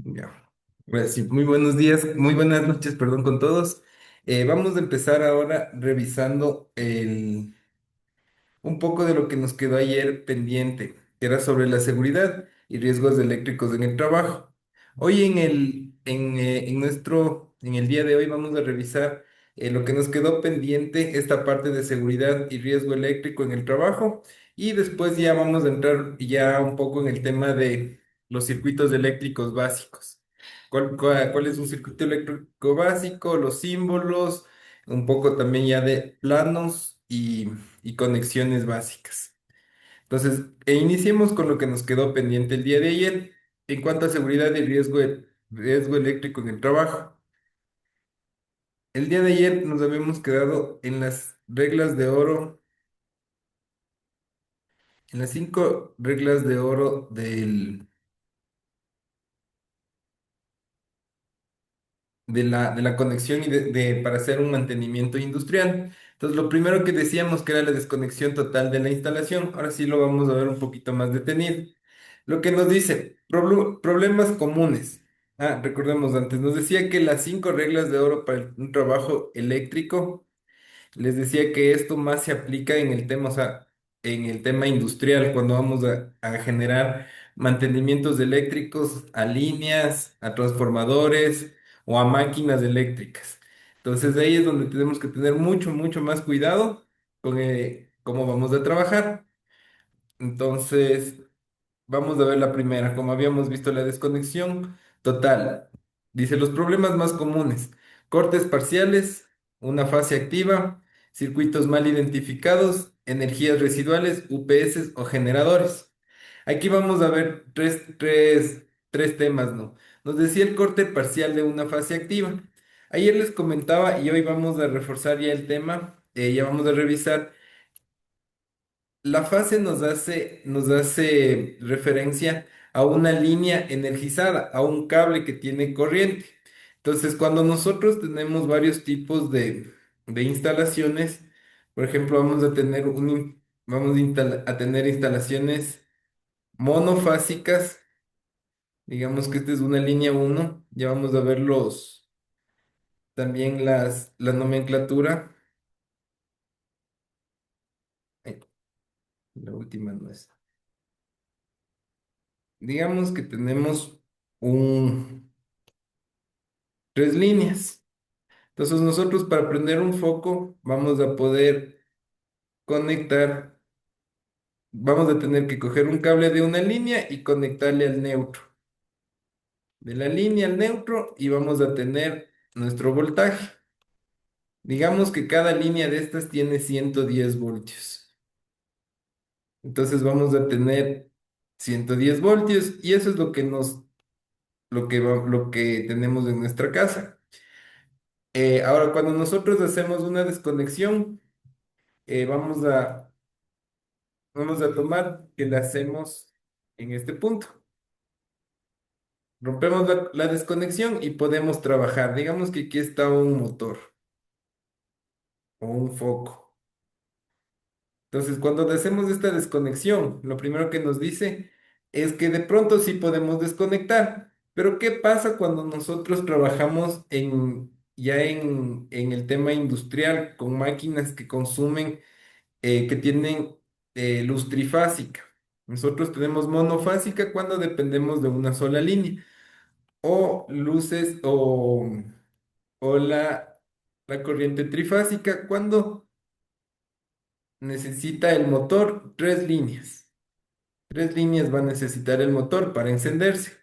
Ya. Pues sí, muy buenos días, muy buenas noches, perdón, con todos. Vamos a empezar ahora revisando un poco de lo que nos quedó ayer pendiente, que era sobre la seguridad y riesgos eléctricos en el trabajo. Hoy en el día de hoy vamos a revisar lo que nos quedó pendiente, esta parte de seguridad y riesgo eléctrico en el trabajo, y después ya vamos a entrar ya un poco en el tema de los circuitos eléctricos básicos. ¿Cuál es un circuito eléctrico básico? Los símbolos, un poco también ya de planos y conexiones básicas. Entonces, iniciemos con lo que nos quedó pendiente el día de ayer en cuanto a seguridad y riesgo eléctrico en el trabajo. El día de ayer nos habíamos quedado en las reglas de oro, en las 5 reglas de oro de la conexión y para hacer un mantenimiento industrial. Entonces, lo primero que decíamos que era la desconexión total de la instalación. Ahora sí lo vamos a ver un poquito más detenido. Lo que nos dice, problemas comunes. Recordemos antes, nos decía que las 5 reglas de oro para un trabajo eléctrico. Les decía que esto más se aplica en el tema, o sea, en el tema industrial, cuando vamos a generar mantenimientos eléctricos a líneas, a transformadores o a máquinas eléctricas. Entonces ahí es donde tenemos que tener mucho, mucho más cuidado con cómo vamos a trabajar. Entonces, vamos a ver la primera, como habíamos visto, la desconexión total. Dice los problemas más comunes: cortes parciales, una fase activa, circuitos mal identificados, energías residuales, UPS o generadores. Aquí vamos a ver tres temas, ¿no? Nos decía el corte parcial de una fase activa. Ayer les comentaba y hoy vamos a reforzar ya el tema, ya vamos a revisar. La fase nos hace referencia a una línea energizada, a un cable que tiene corriente. Entonces, cuando nosotros tenemos varios tipos de instalaciones, por ejemplo, vamos a tener instalaciones monofásicas, digamos que esta es una línea uno. Ya vamos a ver también la nomenclatura. Ay, la última no es. Digamos que tenemos un 3 líneas. Entonces nosotros para prender un foco vamos a poder conectar, vamos a tener que coger un cable de una línea y conectarle al neutro. De la línea al neutro y vamos a tener nuestro voltaje. Digamos que cada línea de estas tiene 110 voltios. Entonces vamos a tener 110 voltios y eso es lo que tenemos en nuestra casa. Ahora, cuando nosotros hacemos una desconexión, eh, vamos a Vamos a tomar que la hacemos en este punto. Rompemos la desconexión y podemos trabajar. Digamos que aquí está un motor o un foco. Entonces, cuando hacemos esta desconexión, lo primero que nos dice es que de pronto sí podemos desconectar. Pero ¿qué pasa cuando nosotros trabajamos ya en el tema industrial con máquinas que tienen luz trifásica? Nosotros tenemos monofásica cuando dependemos de una sola línea, o luces o la corriente trifásica cuando necesita el motor 3 líneas. 3 líneas va a necesitar el motor para encenderse.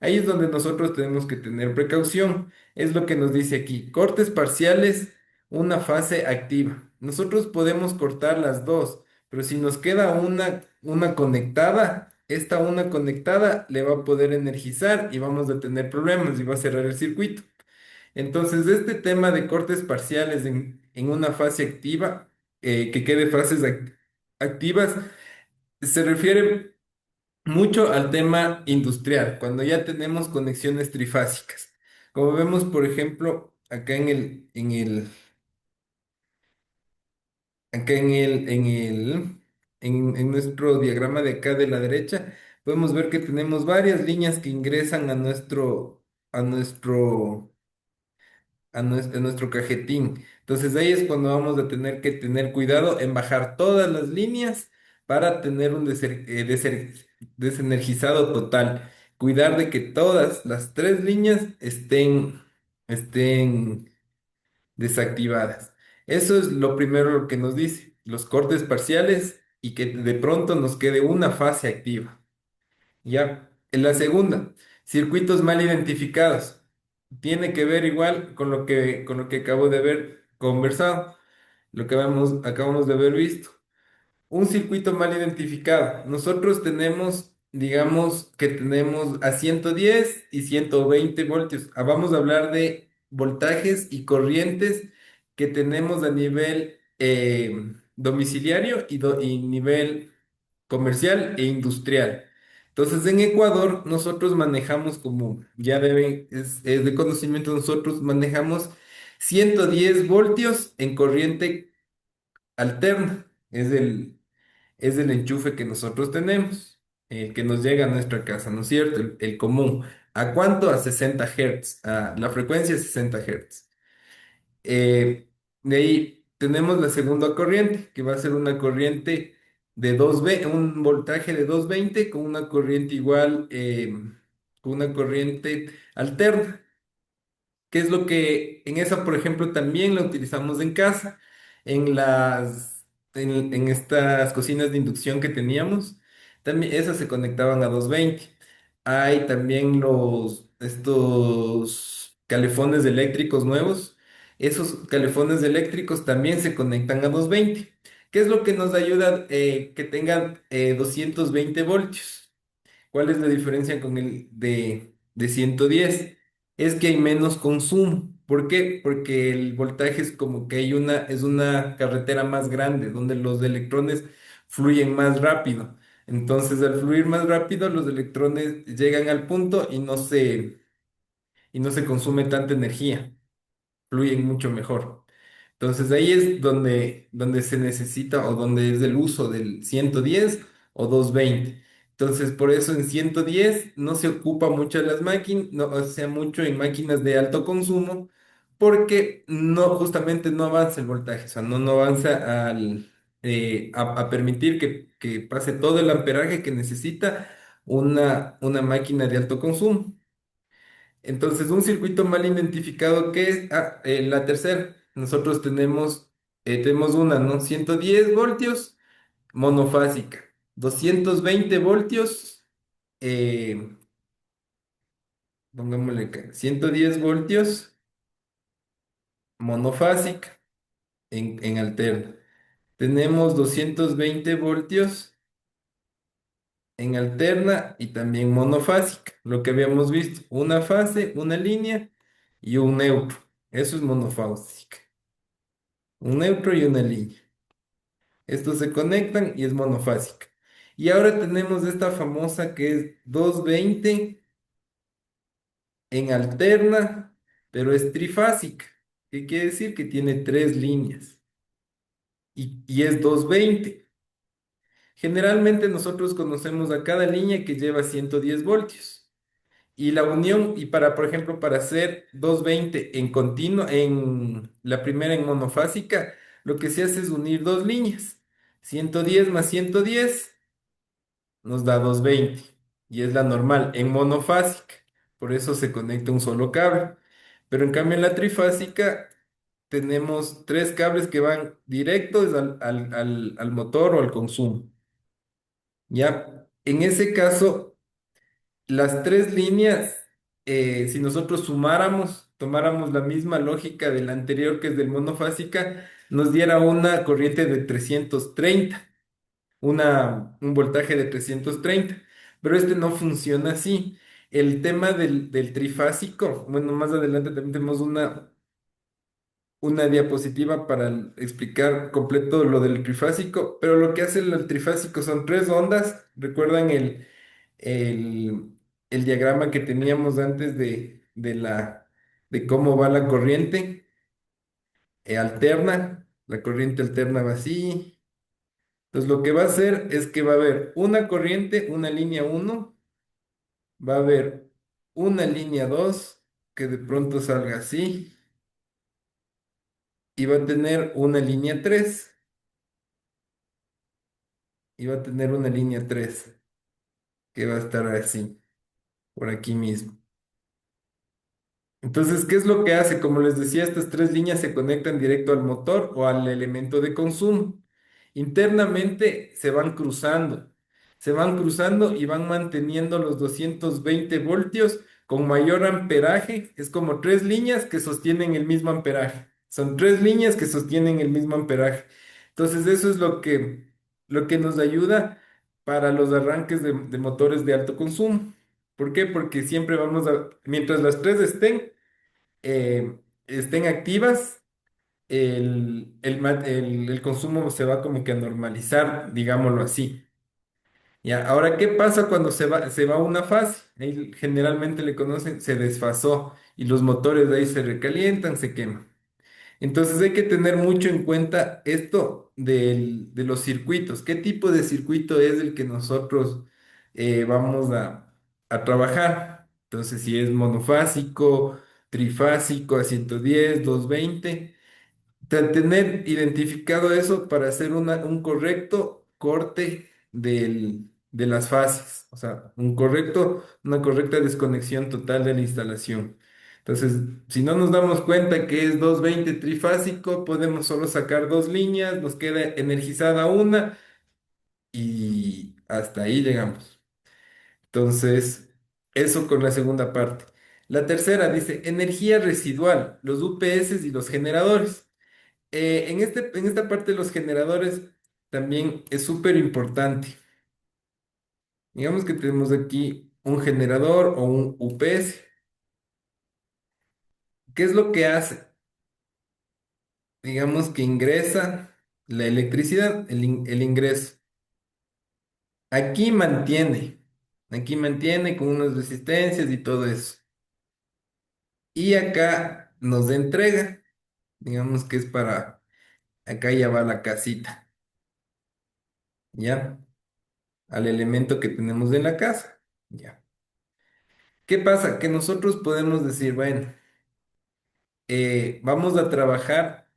Ahí es donde nosotros tenemos que tener precaución. Es lo que nos dice aquí. Cortes parciales, una fase activa. Nosotros podemos cortar las dos, pero si nos queda una conectada, esta una conectada le va a poder energizar y vamos a tener problemas y va a cerrar el circuito. Entonces, este tema de cortes parciales en una fase activa, que quede fases activas, se refiere mucho al tema industrial, cuando ya tenemos conexiones trifásicas. Como vemos, por ejemplo, acá acá en nuestro diagrama de acá de la derecha, podemos ver que tenemos varias líneas que ingresan a nuestro, a nuestro cajetín. Entonces ahí es cuando vamos a tener que tener cuidado en bajar todas las líneas para tener un desenergizado total. Cuidar de que todas las tres líneas estén desactivadas. Eso es lo primero que nos dice, los cortes parciales y que de pronto nos quede una fase activa. Ya, en la segunda, circuitos mal identificados. Tiene que ver igual con lo que acabo de haber conversado, lo que acabamos de haber visto. Un circuito mal identificado. Nosotros tenemos, digamos que tenemos a 110 y 120 voltios. Vamos a hablar de voltajes y corrientes que tenemos a nivel domiciliario y nivel comercial e industrial. Entonces, en Ecuador, nosotros manejamos, como ya es de conocimiento, nosotros manejamos 110 voltios en corriente alterna. Es el enchufe que nosotros tenemos, que nos llega a nuestra casa, ¿no es cierto? El común. ¿A cuánto? A 60 Hz. La frecuencia es 60 Hz. Eh, de ahí tenemos la segunda corriente, que va a ser una corriente de un voltaje de 220 con una corriente igual, con una corriente alterna. ¿Qué es lo que en esa, por ejemplo, también la utilizamos en casa, en estas cocinas de inducción que teníamos? También esas se conectaban a 220. Hay también estos calefones eléctricos nuevos. Esos calefones eléctricos también se conectan a 220. ¿Qué es lo que nos ayuda que tengan 220 voltios? ¿Cuál es la diferencia con el de 110? Es que hay menos consumo. ¿Por qué? Porque el voltaje es como que es una carretera más grande, donde los electrones fluyen más rápido. Entonces, al fluir más rápido, los electrones llegan al punto y no se consume tanta energía, fluyen mucho mejor. Entonces ahí es donde se necesita o donde es el uso del 110 o 220. Entonces por eso en 110 no se ocupa mucho en las máquinas, no, o sea, mucho en máquinas de alto consumo, porque no, justamente no avanza el voltaje, o sea, no avanza a permitir que pase todo el amperaje que necesita una máquina de alto consumo. Entonces, un circuito mal identificado, ¿qué es? La tercera. Nosotros tenemos una, ¿no? 110 voltios monofásica, 220 voltios, eh, pongámosle acá, 110 voltios monofásica en alterna. Tenemos 220 voltios en alterna y también monofásica, lo que habíamos visto, una fase, una línea y un neutro. Eso es monofásica. Un neutro y una línea. Estos se conectan y es monofásica. Y ahora tenemos esta famosa que es 220 en alterna, pero es trifásica. ¿Qué quiere decir? Que tiene tres líneas y es 220. Generalmente nosotros conocemos a cada línea que lleva 110 voltios. Y la unión, y para, por ejemplo, para hacer 220 en continuo, en la primera en monofásica, lo que se hace es unir dos líneas. 110 más 110 nos da 220 y es la normal en monofásica. Por eso se conecta un solo cable. Pero en cambio en la trifásica tenemos tres cables que van directos al motor o al consumo. ¿Ya? En ese caso, las tres líneas, si nosotros tomáramos la misma lógica de la anterior que es del monofásica, nos diera una corriente de 330, un voltaje de 330, pero este no funciona así. El tema del trifásico, bueno, más adelante también tenemos una diapositiva para explicar completo lo del trifásico, pero lo que hace el trifásico son tres ondas. ¿Recuerdan el, el diagrama que teníamos antes de cómo va la corriente alterna? La corriente alterna va así, Entonces lo que va a hacer es que va a haber una corriente, una línea uno, va a haber una línea 2 que de pronto salga así y va a tener una línea 3 y va a tener una línea 3 que va a estar así, por aquí mismo. Entonces, ¿qué es lo que hace? Como les decía, estas tres líneas se conectan directo al motor o al elemento de consumo. Internamente se van cruzando y van manteniendo los 220 voltios con mayor amperaje. Es como tres líneas que sostienen el mismo amperaje. Son tres líneas que sostienen el mismo amperaje. Entonces, eso es lo que nos ayuda para los arranques de motores de alto consumo. ¿Por qué? Porque siempre vamos a, mientras las tres estén activas, el consumo se va como que a normalizar, digámoslo así. Ya, ahora, ¿qué pasa cuando se va una fase? Ahí generalmente le conocen, se desfasó y los motores de ahí se recalientan, se queman. Entonces hay que tener mucho en cuenta esto de los circuitos. ¿Qué tipo de circuito es el que nosotros vamos a trabajar? Entonces, si es monofásico, trifásico, a 110, 220. Tener identificado eso para hacer un correcto corte de las fases, o sea, una correcta desconexión total de la instalación. Entonces, si no nos damos cuenta que es 220 trifásico, podemos solo sacar dos líneas, nos queda energizada una y hasta ahí llegamos. Entonces, eso con la segunda parte. La tercera dice energía residual, los UPS y los generadores. En esta parte de los generadores también es súper importante. Digamos que tenemos aquí un generador o un UPS. ¿Qué es lo que hace? Digamos que ingresa la electricidad, el ingreso. Aquí mantiene con unas resistencias y todo eso. Y acá nos entrega, digamos que es para, acá ya va la casita, ¿ya? Al elemento que tenemos en la casa, ¿ya? ¿Qué pasa? Que nosotros podemos decir, bueno, vamos a trabajar,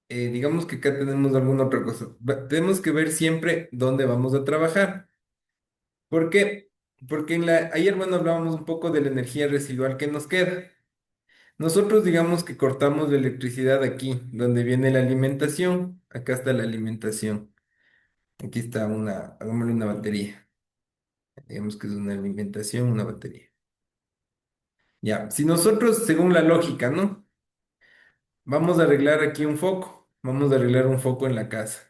digamos que acá tenemos alguna otra cosa. Tenemos que ver siempre dónde vamos a trabajar. ¿Por qué? Porque ayer, bueno, hablábamos un poco de la energía residual que nos queda. Nosotros digamos que cortamos la electricidad aquí, donde viene la alimentación. Acá está la alimentación. Aquí está hagámosle una batería. Digamos que es una alimentación, una batería. Ya, si nosotros, según la lógica, ¿no? Vamos a arreglar aquí un foco. Vamos a arreglar un foco en la casa.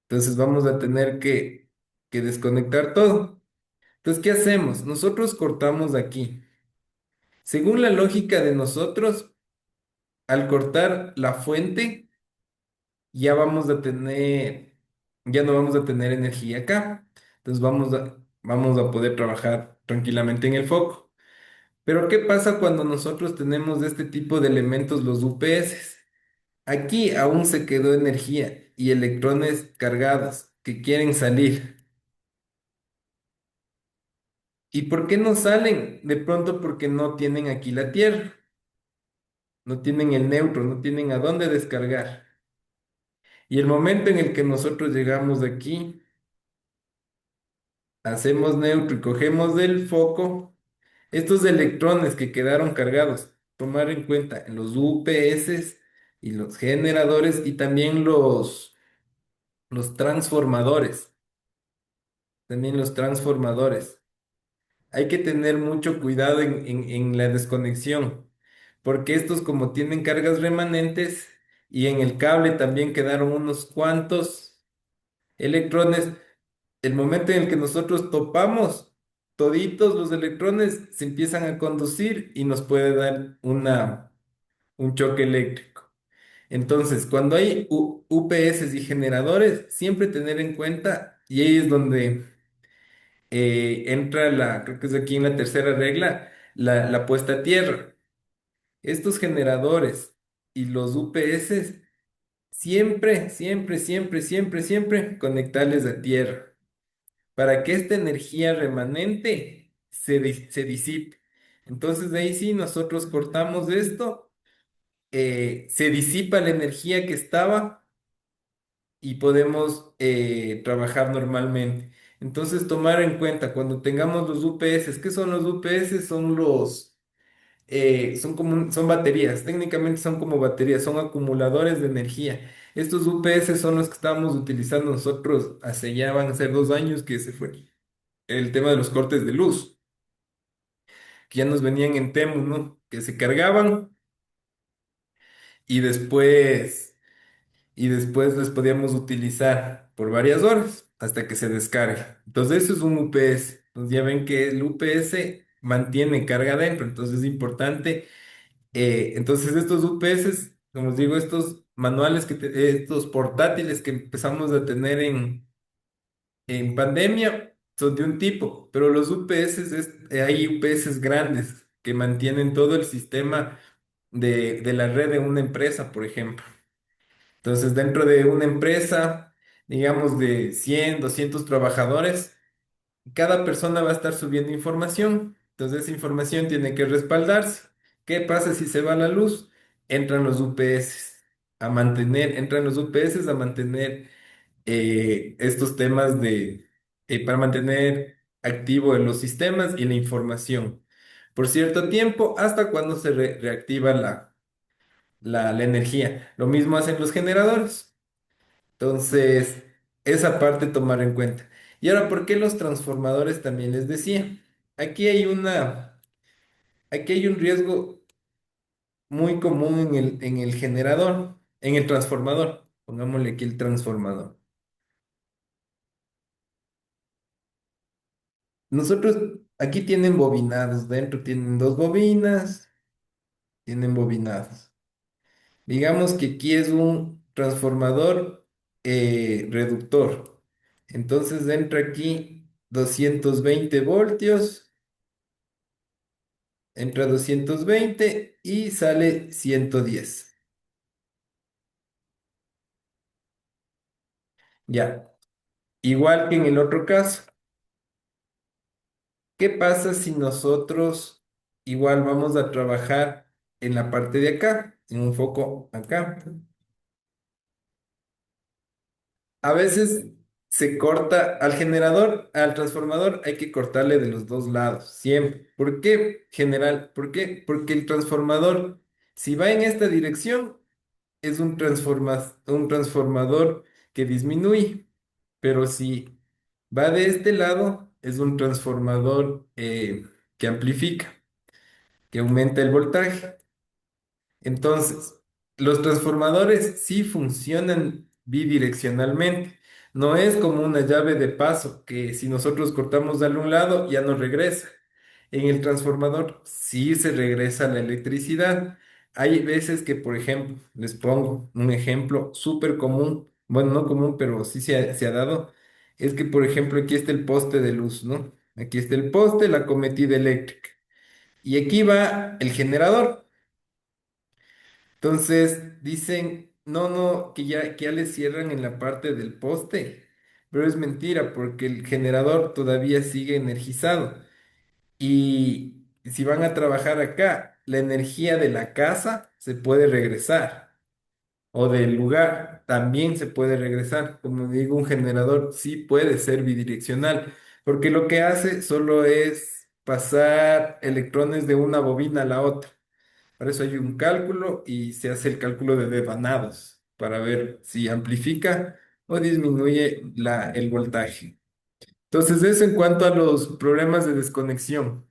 Entonces vamos a tener que desconectar todo. Entonces, ¿qué hacemos? Nosotros cortamos aquí. Según la lógica de nosotros, al cortar la fuente, ya ya no vamos a tener energía acá. Entonces vamos a poder trabajar tranquilamente en el foco. Pero ¿qué pasa cuando nosotros tenemos este tipo de elementos, los UPS? Aquí aún se quedó energía y electrones cargados que quieren salir. ¿Y por qué no salen? De pronto porque no tienen aquí la Tierra, no tienen el neutro, no tienen a dónde descargar. Y el momento en el que nosotros llegamos aquí, hacemos neutro y cogemos del foco, estos electrones que quedaron cargados, tomar en cuenta en los UPS y los generadores y también los transformadores, también los transformadores. Hay que tener mucho cuidado en la desconexión, porque estos como tienen cargas remanentes y en el cable también quedaron unos cuantos electrones, el momento en el que nosotros topamos, toditos los electrones se empiezan a conducir y nos puede dar un choque eléctrico. Entonces, cuando hay UPS y generadores, siempre tener en cuenta, y ahí es donde entra creo que es aquí en la tercera regla, la puesta a tierra. Estos generadores y los UPS siempre, siempre, siempre, siempre, siempre conectarles a tierra para que esta energía remanente se disipe. Entonces de ahí sí nosotros cortamos esto, se disipa la energía que estaba y podemos trabajar normalmente. Entonces tomar en cuenta cuando tengamos los UPS, ¿qué son los UPS? Son como, son baterías, técnicamente son como baterías, son acumuladores de energía. Estos UPS son los que estábamos utilizando nosotros hace ya van a ser 2 años que se fue el tema de los cortes de luz, que ya nos venían en Temu, ¿no? Que se cargaban y después les podíamos utilizar por varias horas hasta que se descargue. Entonces eso es un UPS. Entonces ya ven que el UPS mantiene carga dentro, entonces es importante. Entonces estos UPS, como os digo, estos manuales estos portátiles que empezamos a tener en pandemia son de un tipo, pero los UPS hay UPS grandes que mantienen todo el sistema de la red de una empresa, por ejemplo. Entonces, dentro de una empresa, digamos de 100 200 trabajadores, cada persona va a estar subiendo información. Entonces, esa información tiene que respaldarse. ¿Qué pasa si se va la luz? Entran los UPS entran los UPS a mantener estos temas para mantener activo en los sistemas y la información por cierto tiempo hasta cuando se reactiva la energía. Lo mismo hacen los generadores. Entonces, esa parte tomar en cuenta. Y ahora, ¿por qué los transformadores también les decía? Aquí hay aquí hay un riesgo muy común en el generador, en el transformador. Pongámosle aquí el transformador. Nosotros aquí tienen bobinados, dentro tienen dos bobinas, tienen bobinados. Digamos que aquí es un transformador reductor. Entonces entra aquí 220 voltios, entra 220 y sale 110. Ya, igual que en el otro caso. ¿Qué pasa si nosotros igual vamos a trabajar en la parte de acá, en un foco acá? A veces se corta al generador, al transformador, hay que cortarle de los dos lados, siempre. ¿Por qué, general? ¿Por qué? Porque el transformador, si va en esta dirección, es un transformador que disminuye, pero si va de este lado, es un transformador que amplifica, que aumenta el voltaje. Entonces, los transformadores sí funcionan bidireccionalmente. No es como una llave de paso que si nosotros cortamos de un lado ya no regresa. En el transformador sí se regresa la electricidad. Hay veces que, por ejemplo, les pongo un ejemplo súper común, bueno, no común, pero sí se ha dado, es que, por ejemplo, aquí está el poste de luz, ¿no? Aquí está el poste, la cometida eléctrica. Y aquí va el generador. Entonces dicen, no, no, que ya le cierran en la parte del poste, pero es mentira porque el generador todavía sigue energizado. Y si van a trabajar acá, la energía de la casa se puede regresar o del lugar también se puede regresar. Como digo, un generador sí puede ser bidireccional porque lo que hace solo es pasar electrones de una bobina a la otra. Para eso hay un cálculo y se hace el cálculo de devanados para ver si amplifica o disminuye el voltaje. Entonces, eso en cuanto a los problemas de desconexión.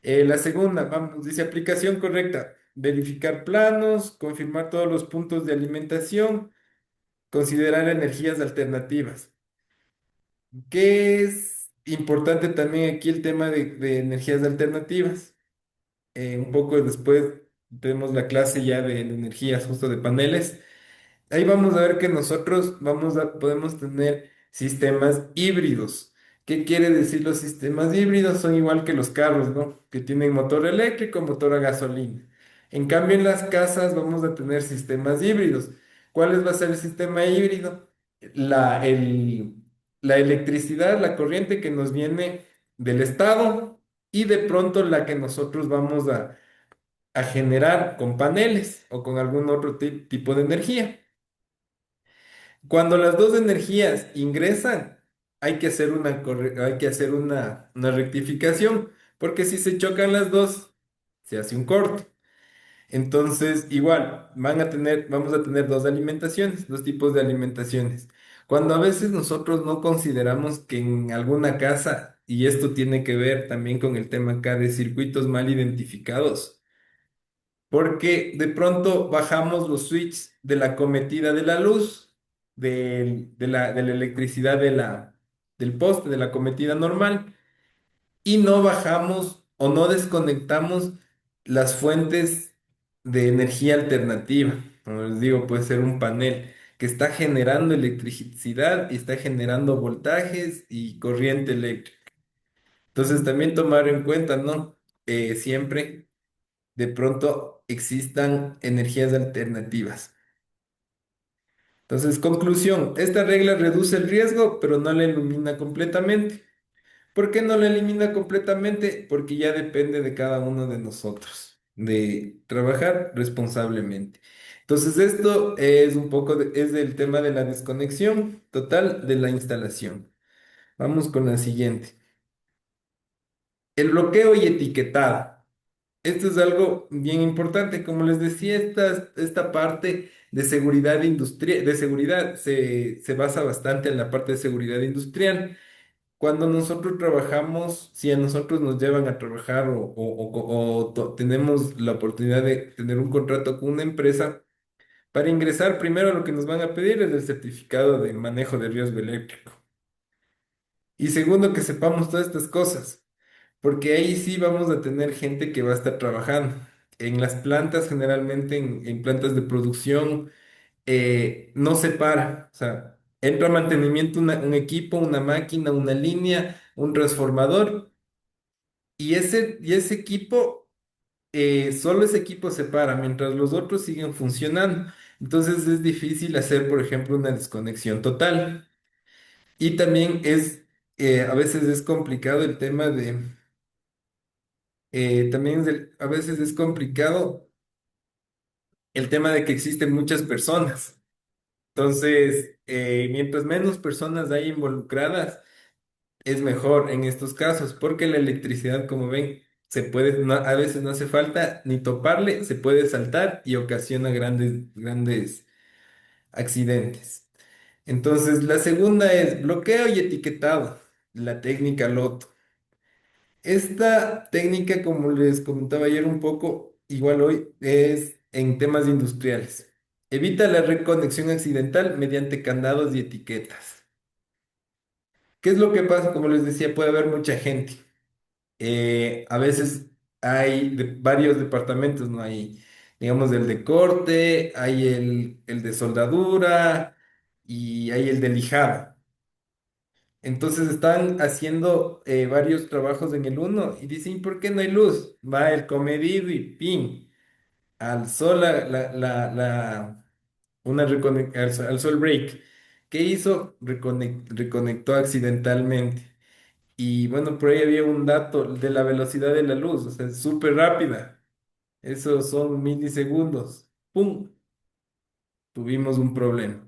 La segunda, vamos, dice aplicación correcta. Verificar planos, confirmar todos los puntos de alimentación, considerar energías alternativas. ¿Qué es importante también aquí el tema de energías alternativas? Un poco después tenemos la clase ya de energías, justo de paneles. Ahí vamos a ver que nosotros podemos tener sistemas híbridos. ¿Qué quiere decir los sistemas híbridos? Son igual que los carros, ¿no? Que tienen motor eléctrico, motor a gasolina. En cambio, en las casas vamos a tener sistemas híbridos. ¿Cuál va a ser el sistema híbrido? La, el- la electricidad, la corriente que nos viene del Estado y de pronto la que nosotros vamos a generar con paneles o con algún otro tipo de energía. Cuando las dos energías ingresan, hay que hacer una rectificación, porque si se chocan las dos, se hace un corto. Entonces, igual, vamos a tener dos alimentaciones, dos tipos de alimentaciones. Cuando a veces nosotros no consideramos que en alguna casa, y esto tiene que ver también con el tema acá de circuitos mal identificados, porque de pronto bajamos los switches de la cometida de la luz, de la electricidad del poste, de la cometida normal, y no bajamos o no desconectamos las fuentes de energía alternativa. Como les digo, puede ser un panel que está generando electricidad y está generando voltajes y corriente eléctrica. Entonces también tomar en cuenta, ¿no? Siempre de pronto existan energías alternativas. Entonces, conclusión, esta regla reduce el riesgo, pero no la elimina completamente. ¿Por qué no la elimina completamente? Porque ya depende de cada uno de nosotros, de trabajar responsablemente. Entonces, esto es un poco es del tema de la desconexión total de la instalación. Vamos con la siguiente. El bloqueo y etiquetado. Esto es algo bien importante. Como les decía, esta parte de seguridad industrial, de seguridad se basa bastante en la parte de seguridad industrial. Cuando nosotros trabajamos, si a nosotros nos llevan a trabajar tenemos la oportunidad de tener un contrato con una empresa, para ingresar primero lo que nos van a pedir es el certificado de manejo de riesgo eléctrico. Y segundo, que sepamos todas estas cosas, porque ahí sí vamos a tener gente que va a estar trabajando. En las plantas, generalmente en plantas de producción, no se para. O sea, entra a mantenimiento un equipo, una máquina, una línea, un transformador, y ese equipo, solo ese equipo se para, mientras los otros siguen funcionando. Entonces es difícil hacer, por ejemplo, una desconexión total. Y también a veces es complicado el tema a veces es complicado el tema de que existen muchas personas. Entonces, mientras menos personas hay involucradas, es mejor en estos casos, porque la electricidad, como ven, a veces no hace falta ni toparle, se puede saltar y ocasiona grandes accidentes. Entonces, la segunda es bloqueo y etiquetado, la técnica LOTO. Esta técnica, como les comentaba ayer un poco, igual hoy, es en temas industriales. Evita la reconexión accidental mediante candados y etiquetas. ¿Qué es lo que pasa? Como les decía, puede haber mucha gente. A veces hay varios departamentos, ¿no? Hay, digamos, el de corte, hay el de soldadura y hay el de lijado. Entonces están haciendo varios trabajos en el uno y dicen, ¿por qué no hay luz? Va el comedido y ¡pim! Alzó alzó el break. ¿Qué hizo? Reconectó accidentalmente. Y bueno, por ahí había un dato de la velocidad de la luz, o sea, es súper rápida. Esos son milisegundos. ¡Pum! Tuvimos un problema.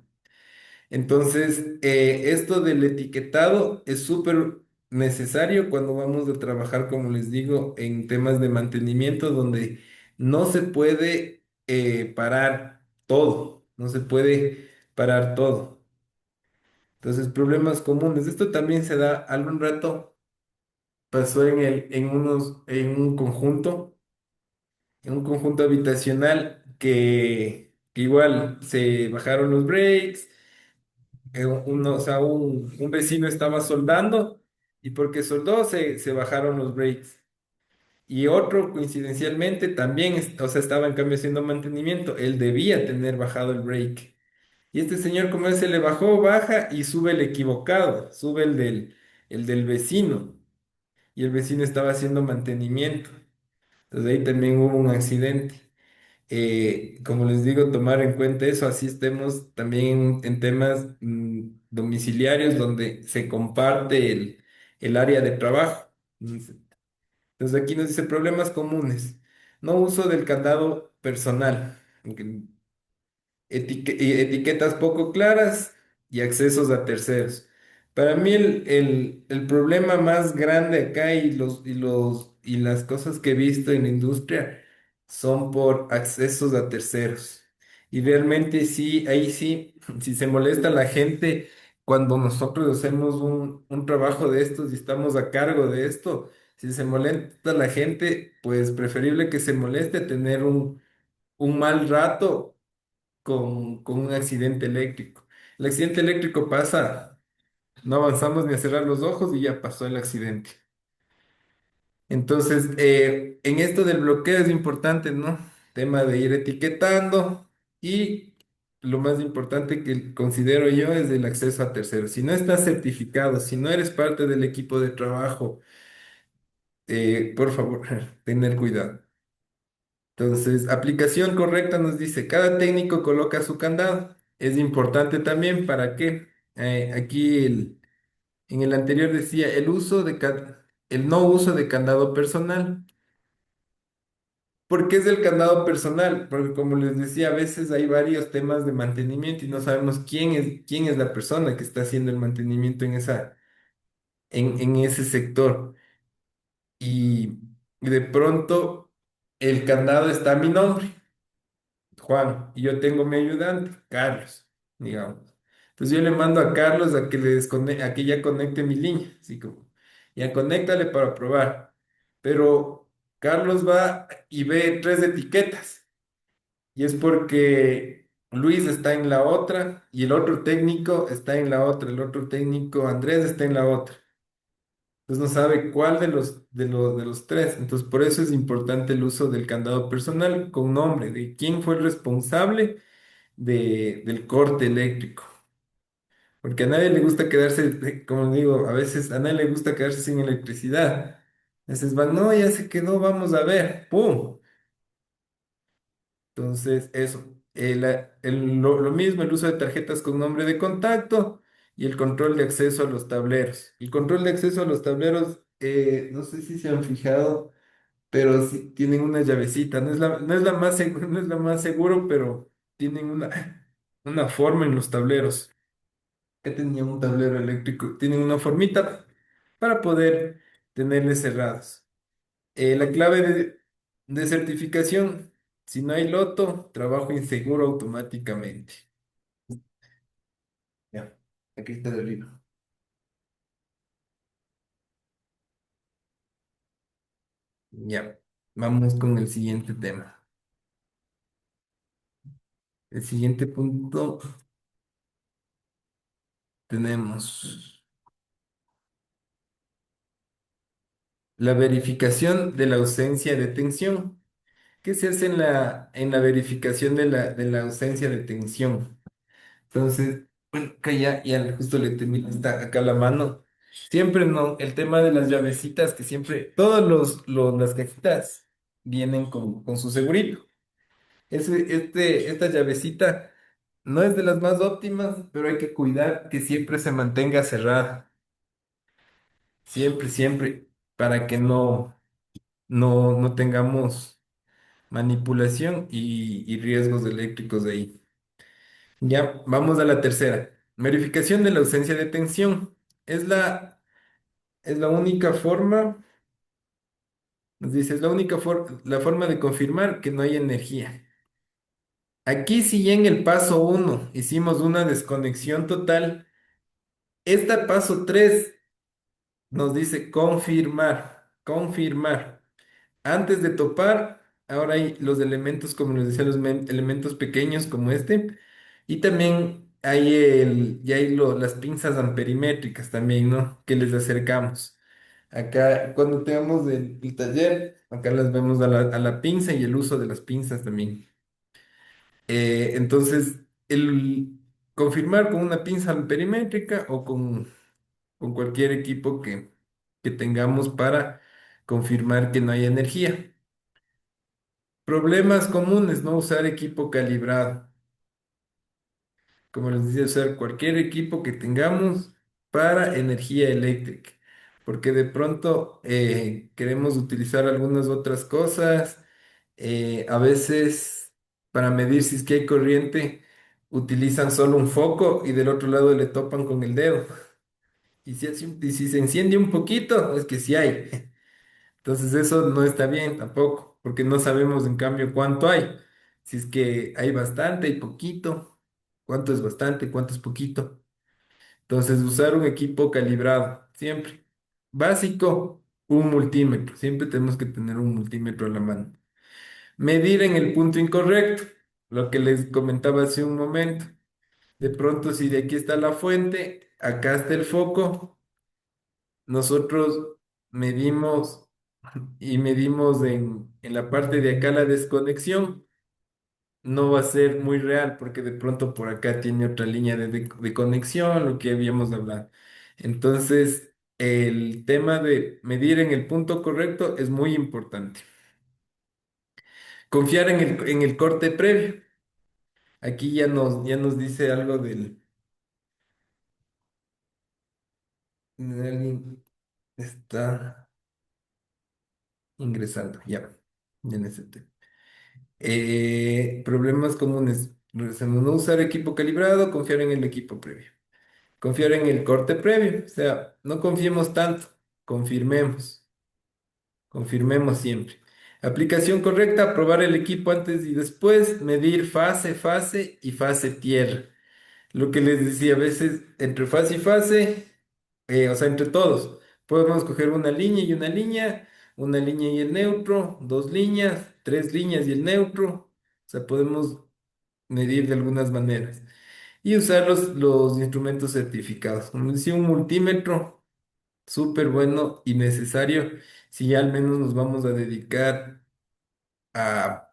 Entonces, esto del etiquetado es súper necesario cuando vamos a trabajar, como les digo, en temas de mantenimiento donde no se puede parar todo, no se puede parar todo. Entonces, problemas comunes. Esto también se da algún rato, pasó en en un conjunto habitacional que igual se bajaron los breaks, o sea, un vecino estaba soldando y porque soldó se bajaron los breaks. Y otro, coincidencialmente, también, o sea, estaba en cambio haciendo mantenimiento. Él debía tener bajado el break. Y este señor, como él se le bajó, baja y sube el equivocado, sube el del vecino. Y el vecino estaba haciendo mantenimiento. Entonces ahí también hubo un accidente. Como les digo, tomar en cuenta eso, así estemos también en temas domiciliarios donde se comparte el área de trabajo. Entonces aquí nos dice problemas comunes. No uso del candado personal. Etiquetas poco claras y accesos a terceros. Para mí el problema más grande acá y las cosas que he visto en la industria son por accesos a terceros. Y realmente sí, ahí sí, si se molesta la gente cuando nosotros hacemos un trabajo de estos y estamos a cargo de esto, si se molesta la gente, pues preferible que se moleste a tener un mal rato con un accidente eléctrico. El accidente eléctrico pasa, no avanzamos ni a cerrar los ojos y ya pasó el accidente. Entonces, en esto del bloqueo es importante, ¿no? Tema de ir etiquetando y lo más importante que considero yo es el acceso a terceros. Si no estás certificado, si no eres parte del equipo de trabajo, por favor, tener cuidado. Entonces, aplicación correcta nos dice, cada técnico coloca su candado. Es importante también para que aquí en el anterior decía el no uso de candado personal. ¿Por qué es el candado personal? Porque como les decía, a veces hay varios temas de mantenimiento y no sabemos quién es la persona que está haciendo el mantenimiento en ese sector. Y de pronto el candado está a mi nombre. Juan, y yo tengo mi ayudante, Carlos, digamos. Entonces yo le mando a Carlos a que a que ya conecte mi línea, así como, ya conéctale para probar. Pero Carlos va y ve tres etiquetas, y es porque Luis está en la otra, y el otro técnico está en la otra, el otro técnico Andrés está en la otra. Entonces no sabe cuál de los tres. Entonces por eso es importante el uso del candado personal con nombre de quién fue el responsable del corte eléctrico. Porque a nadie le gusta quedarse, como digo, a veces a nadie le gusta quedarse sin electricidad. A veces van, no, ya se quedó, vamos a ver, ¡pum! Entonces, eso. Lo mismo, el uso de tarjetas con nombre de contacto y el control de acceso a los tableros. El control de acceso a los tableros, no sé si se han fijado, pero sí tienen una llavecita. No es la más no es la más seguro, pero tienen una forma en los tableros. Que tenía un tablero eléctrico, tienen una formita para poder tenerles cerrados. La clave de certificación, si no hay loto, trabajo inseguro automáticamente. Ya, aquí está el libro. Ya, vamos con el siguiente tema. El siguiente punto tenemos la verificación de la ausencia de tensión. ¿Qué se hace en la verificación de la ausencia de tensión? Entonces, bueno, acá ya justo le termino está acá la mano. Siempre no, el tema de las llavecitas, que siempre, todas las cajitas vienen con su segurito. Esta llavecita no es de las más óptimas, pero hay que cuidar que siempre se mantenga cerrada. Siempre, siempre, para que no tengamos manipulación y riesgos eléctricos de ahí. Ya, vamos a la tercera. Verificación de la ausencia de tensión. Es la única forma, nos dice, es la forma de confirmar que no hay energía. Aquí si ya en el paso uno hicimos una desconexión total, esta paso 3 nos dice confirmar, confirmar. Antes de topar, ahora hay los elementos, como les decía, elementos pequeños como este. Y también ya hay las pinzas amperimétricas también, ¿no? Que les acercamos. Acá, cuando tengamos el taller, acá las vemos a la pinza y el uso de las pinzas también. Entonces, el confirmar con una pinza amperimétrica o con cualquier equipo que tengamos para confirmar que no hay energía. Problemas comunes, no usar equipo calibrado. Como les decía, usar cualquier equipo que tengamos para energía eléctrica, porque de pronto queremos utilizar algunas otras cosas, a veces para medir si es que hay corriente, utilizan solo un foco y del otro lado le topan con el dedo. Y si se enciende un poquito, es que sí hay. Entonces eso no está bien tampoco, porque no sabemos en cambio cuánto hay. Si es que hay bastante, hay poquito, cuánto es bastante, cuánto es poquito. Entonces usar un equipo calibrado, siempre. Básico, un multímetro. Siempre tenemos que tener un multímetro a la mano. Medir en el punto incorrecto, lo que les comentaba hace un momento. De pronto, si de aquí está la fuente, acá está el foco, nosotros medimos y medimos en la parte de acá la desconexión, no va a ser muy real porque de pronto por acá tiene otra línea de conexión, lo que habíamos hablado. Entonces, el tema de medir en el punto correcto es muy importante. Confiar en el corte previo. Aquí ya nos dice algo de alguien está ingresando, ya, en ese tema. Problemas comunes. No usar equipo calibrado, confiar en el equipo previo. Confiar en el corte previo. O sea, no confiemos tanto, confirmemos, confirmemos siempre. Aplicación correcta, probar el equipo antes y después, medir fase y fase tierra. Lo que les decía, a veces entre fase y fase, o sea, entre todos, podemos coger una línea y el neutro, dos líneas, tres líneas y el neutro. O sea, podemos medir de algunas maneras. Y usar los instrumentos certificados. Como decía, un multímetro, súper bueno y necesario si ya al menos nos vamos a dedicar a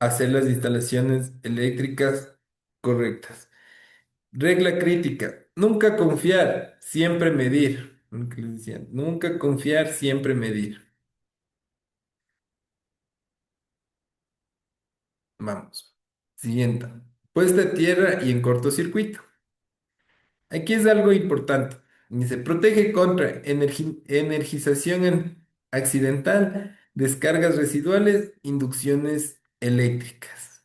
hacer las instalaciones eléctricas correctas. Regla crítica, nunca confiar, siempre medir. Lo que les decía, nunca confiar, siempre medir. Vamos. Siguiente. Puesta a tierra y en cortocircuito. Aquí es algo importante. Dice, protege contra energización accidental, descargas residuales, inducciones eléctricas.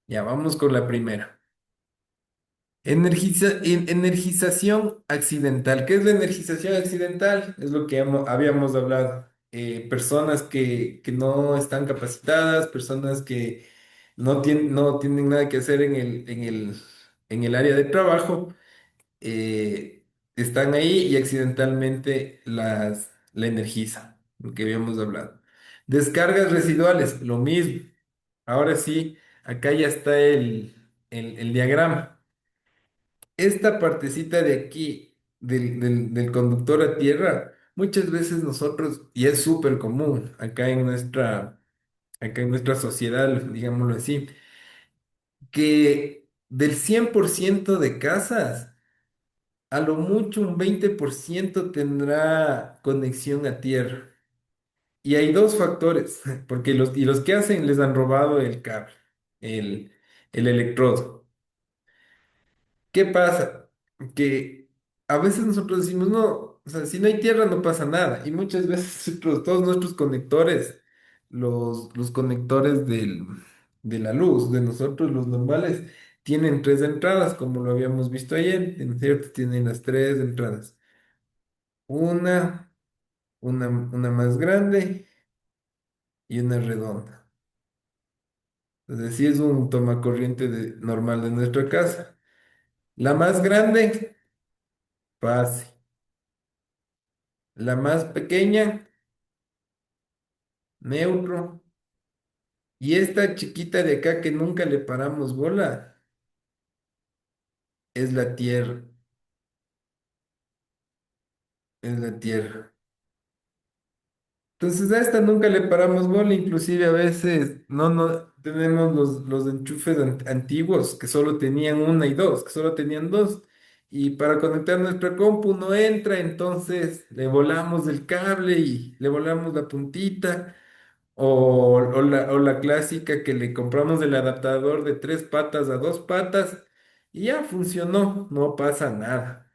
Ya vamos con la primera. Energización accidental. ¿Qué es la energización accidental? Es lo que habíamos hablado. Personas que no están capacitadas, personas que no tienen nada que hacer en el área de trabajo, eh, están ahí y accidentalmente la energizan, lo que habíamos hablado. Descargas residuales, lo mismo. Ahora sí, acá ya está el diagrama. Esta partecita de aquí del conductor a tierra, muchas veces nosotros, y es súper común acá en nuestra sociedad, digámoslo así, que del 100% de casas, a lo mucho un 20% tendrá conexión a tierra. Y hay dos factores, porque los que hacen les han robado el cable, el, el electrodo. ¿Qué pasa? Que a veces nosotros decimos, no, o sea, si no hay tierra no pasa nada. Y muchas veces todos nuestros conectores, los conectores de la luz, de nosotros los normales, tienen tres entradas, como lo habíamos visto ayer, ¿en cierto? Tienen las tres entradas. Una, una más grande y una redonda. Entonces, si es un tomacorriente normal de nuestra casa. La más grande, pase. La más pequeña, neutro. Y esta chiquita de acá que nunca le paramos bola, es la tierra, es la tierra. Entonces a esta nunca le paramos bola, inclusive a veces no tenemos los enchufes antiguos que solo tenían una y dos, que solo tenían dos, y para conectar nuestra compu no entra, entonces le volamos el cable y le volamos la puntita. O la clásica que le compramos el adaptador de 3 patas a 2 patas y ya funcionó, no pasa nada.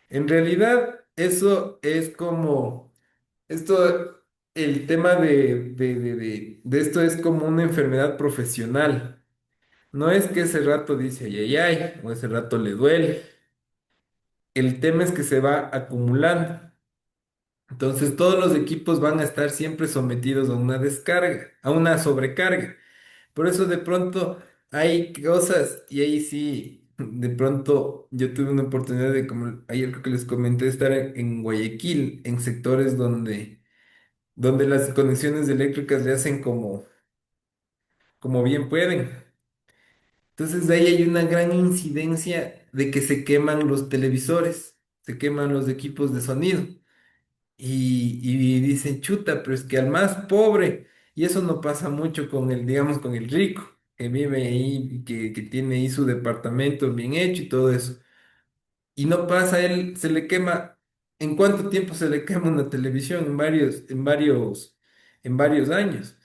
En realidad, eso es como, esto, el tema de esto es como una enfermedad profesional. No es que ese rato dice ay, ay, ay, o ese rato le duele. El tema es que se va acumulando. Entonces, todos los equipos van a estar siempre sometidos a una descarga, a una sobrecarga. Por eso de pronto hay cosas, y ahí sí, de pronto yo tuve una oportunidad de, como ayer creo que les comenté, estar en Guayaquil, en sectores donde las conexiones eléctricas le hacen como bien pueden. Entonces de ahí hay una gran incidencia de que se queman los televisores, se queman los equipos de sonido. Y dicen, chuta, pero es que al más pobre, y eso no pasa mucho con el, digamos, con el rico, que vive ahí, y que tiene ahí su departamento bien hecho y todo eso. Y no pasa, él se le quema, ¿en cuánto tiempo se le quema una televisión? En varios años.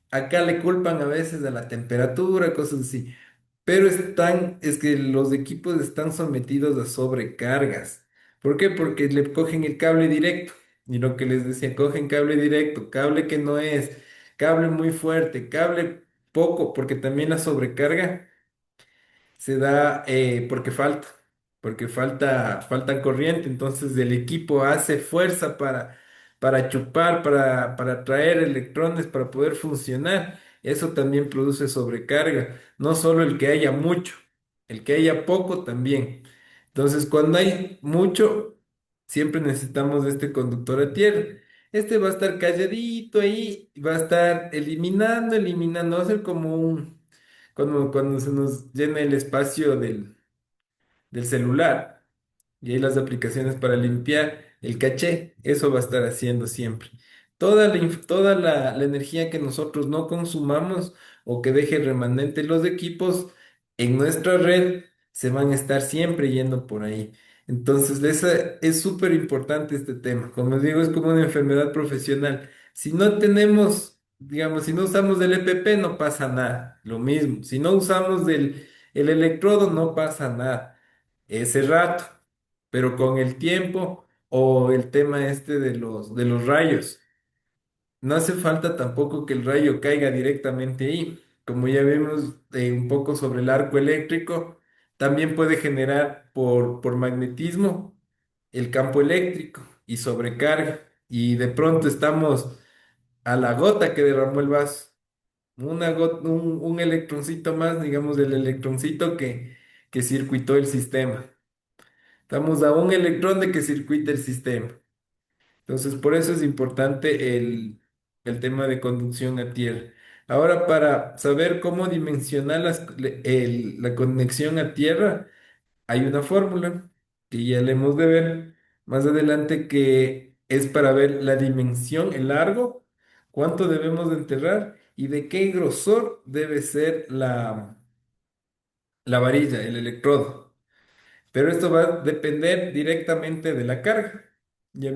Acá le culpan a veces a la temperatura, cosas así. Pero es que los equipos están sometidos a sobrecargas. ¿Por qué? Porque le cogen el cable directo. Y lo que les decía, cogen cable directo, cable que no es, cable muy fuerte, cable poco, porque también la sobrecarga se da porque falta corriente, entonces el equipo hace fuerza para chupar, para traer electrones, para poder funcionar. Eso también produce sobrecarga, no solo el que haya mucho, el que haya poco también. Entonces, cuando hay mucho, siempre necesitamos este conductor a tierra. Este va a estar calladito ahí, va a estar eliminando, va a ser como cuando se nos llena el espacio del celular y hay las aplicaciones para limpiar el caché, eso va a estar haciendo siempre. Toda la energía que nosotros no consumamos o que deje remanente los equipos en nuestra red se van a estar siempre yendo por ahí. Entonces, es súper importante este tema. Como digo, es como una enfermedad profesional. Si no tenemos, digamos, si no usamos el EPP, no pasa nada. Lo mismo. Si no usamos el electrodo, no pasa nada ese rato, pero con el tiempo o el tema este de los rayos, no hace falta tampoco que el rayo caiga directamente ahí. Como ya vimos un poco sobre el arco eléctrico, también puede generar por magnetismo el campo eléctrico y sobrecarga. Y de pronto estamos a la gota que derramó el vaso. Un electroncito más, digamos, el electroncito que circuitó el sistema. Estamos a un electrón de que circuite el sistema. Entonces, por eso es importante el tema de conducción a tierra. Ahora, para saber cómo dimensionar la conexión a tierra, hay una fórmula que ya le hemos de ver más adelante que es para ver la dimensión, el largo, cuánto debemos de enterrar y de qué grosor debe ser la varilla, el electrodo. Pero esto va a depender directamente de la carga. Ya,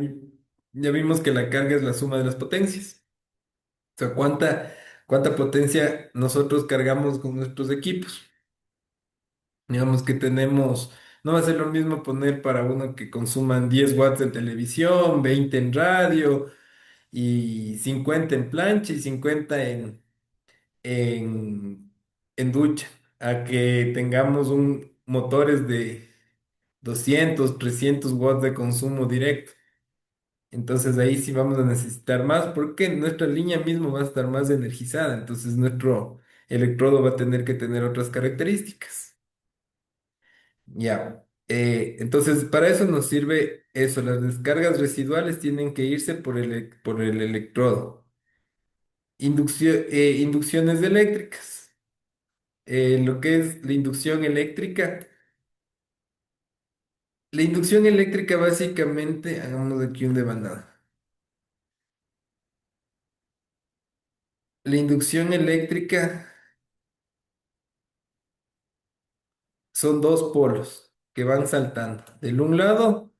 ya vimos que la carga es la suma de las potencias. O sea, cuánta potencia nosotros cargamos con nuestros equipos. Digamos que no va a ser lo mismo poner para uno que consuman 10 watts en televisión, 20 en radio y 50 en plancha y 50 en, en ducha, a que tengamos motores de 200 300 watts de consumo directo. Entonces ahí sí vamos a necesitar más porque nuestra línea mismo va a estar más energizada. Entonces nuestro electrodo va a tener que tener otras características. Ya. Entonces para eso nos sirve eso. Las descargas residuales tienen que irse por el electrodo. Inducciones eléctricas. Lo que es la inducción eléctrica. La inducción eléctrica básicamente, hagamos aquí un devanado. La inducción eléctrica son dos polos. que van saltando de un lado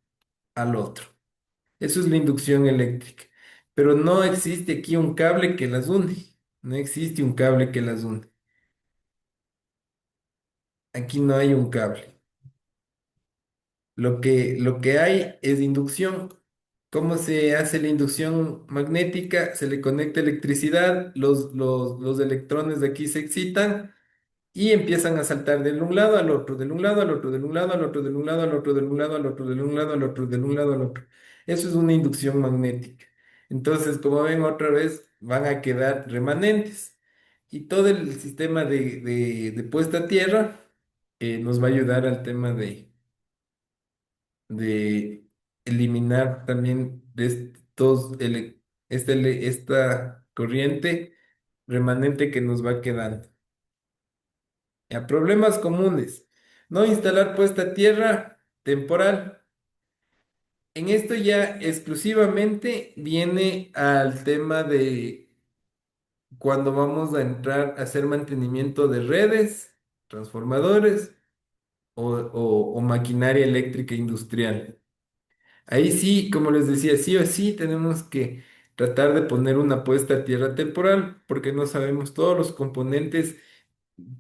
al otro. Eso es la inducción eléctrica. Pero no existe aquí un cable que las une. No existe un cable que las une. Aquí no hay un cable. Lo que hay es inducción. ¿Cómo se hace la inducción magnética? Se le conecta electricidad, los electrones de aquí se excitan y empiezan a saltar de un lado al otro, de un lado al otro, de un lado al otro, de un lado al otro, de un lado al otro, de un lado al otro, de un lado al otro. Eso es una inducción magnética. Entonces, como ven, otra vez van a quedar remanentes. Y todo el sistema de puesta a tierra nos va a ayudar al tema de eliminar también de esta corriente remanente que nos va quedando. Ya, problemas comunes. No instalar puesta a tierra temporal. En esto ya exclusivamente viene al tema de cuando vamos a entrar a hacer mantenimiento de redes, transformadores o maquinaria eléctrica industrial. Ahí sí, como les decía, sí o sí tenemos que tratar de poner una puesta a tierra temporal porque no sabemos todos los componentes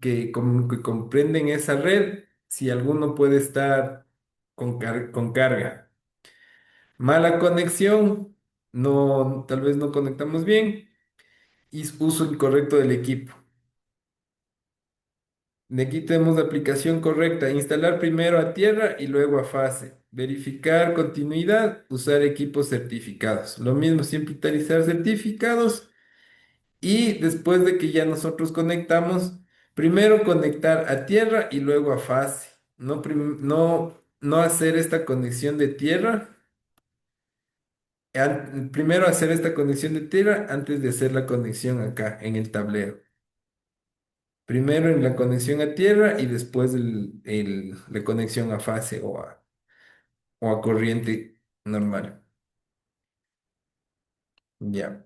que comprenden esa red, si alguno puede estar con carga. Mala conexión, no, tal vez no conectamos bien, y uso incorrecto del equipo. De aquí tenemos la aplicación correcta, instalar primero a tierra y luego a fase. Verificar continuidad, usar equipos certificados. Lo mismo, siempre utilizar certificados. Y después de que ya nosotros conectamos, primero conectar a tierra y luego a fase. No hacer esta conexión de tierra. Primero hacer esta conexión de tierra antes de hacer la conexión acá en el tablero. Primero en la conexión a tierra y después la conexión a fase o a corriente normal. Ya,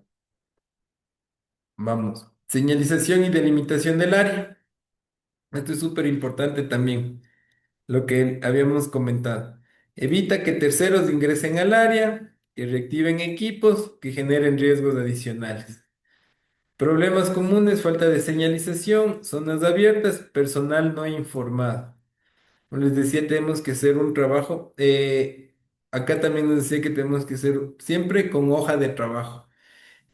vamos. Señalización y delimitación del área. Esto es súper importante también. Lo que habíamos comentado. Evita que terceros ingresen al área y reactiven equipos que generen riesgos adicionales. Problemas comunes, falta de señalización, zonas abiertas, personal no informado. Como les decía, tenemos que hacer un trabajo. Acá también nos decía que tenemos que hacer siempre con hoja de trabajo.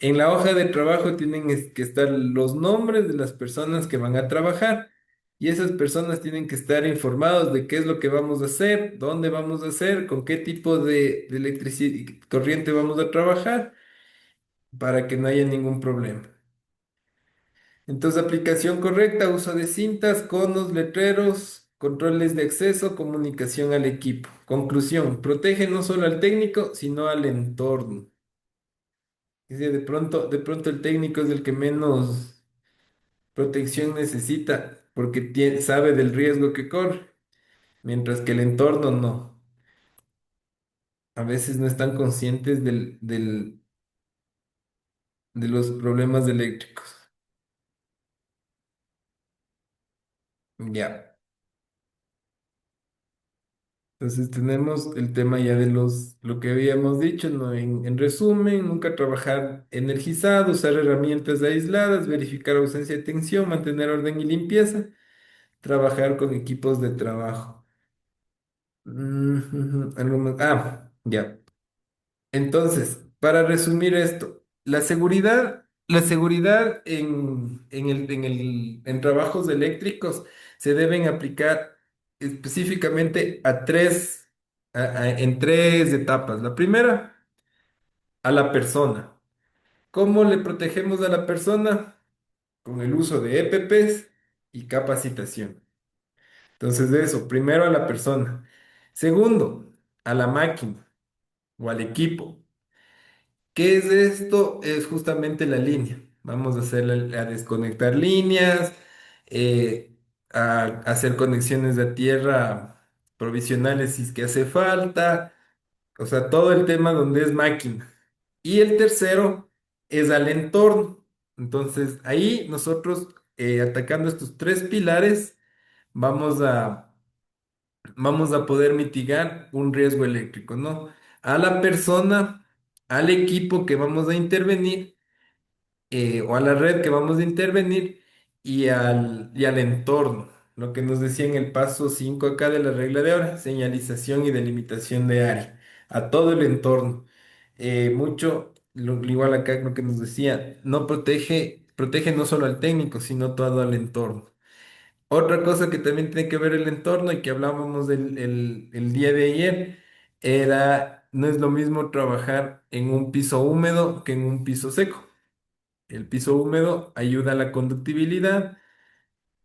En la hoja de trabajo tienen que estar los nombres de las personas que van a trabajar y esas personas tienen que estar informados de qué es lo que vamos a hacer, dónde vamos a hacer, con qué tipo de electricidad y corriente vamos a trabajar para que no haya ningún problema. Entonces, aplicación correcta, uso de cintas, conos, letreros, controles de acceso, comunicación al equipo. Conclusión, protege no solo al técnico, sino al entorno. Es decir, de pronto el técnico es el que menos protección necesita porque sabe del riesgo que corre, mientras que el entorno no. A veces no están conscientes de los problemas eléctricos. Ya. Entonces tenemos el tema ya de lo que habíamos dicho, ¿no? En resumen, nunca trabajar energizado, usar herramientas aisladas, verificar ausencia de tensión, mantener orden y limpieza, trabajar con equipos de trabajo. Algo más. Ya. Entonces, para resumir esto, la seguridad en trabajos eléctricos se deben aplicar específicamente en tres etapas. La primera, a la persona. ¿Cómo le protegemos a la persona? Con el uso de EPPs y capacitación. Entonces, de eso, primero a la persona. Segundo, a la máquina o al equipo. ¿Qué es esto? Es justamente la línea. Vamos a a desconectar líneas, a hacer conexiones de tierra provisionales si es que hace falta. O sea, todo el tema donde es máquina. Y el tercero es al entorno. Entonces, ahí nosotros, atacando estos tres pilares, vamos vamos a poder mitigar un riesgo eléctrico, ¿no? A la persona, al equipo que vamos a intervenir o a la red que vamos a intervenir y al entorno. Lo que nos decía en el paso 5 acá de la regla de ahora, señalización y delimitación de área, a todo el entorno. Igual acá lo que nos decía, no protege no solo al técnico, sino todo al entorno. Otra cosa que también tiene que ver el entorno y que hablábamos el día de ayer era, no es lo mismo trabajar en un piso húmedo que en un piso seco. El piso húmedo ayuda a la conductibilidad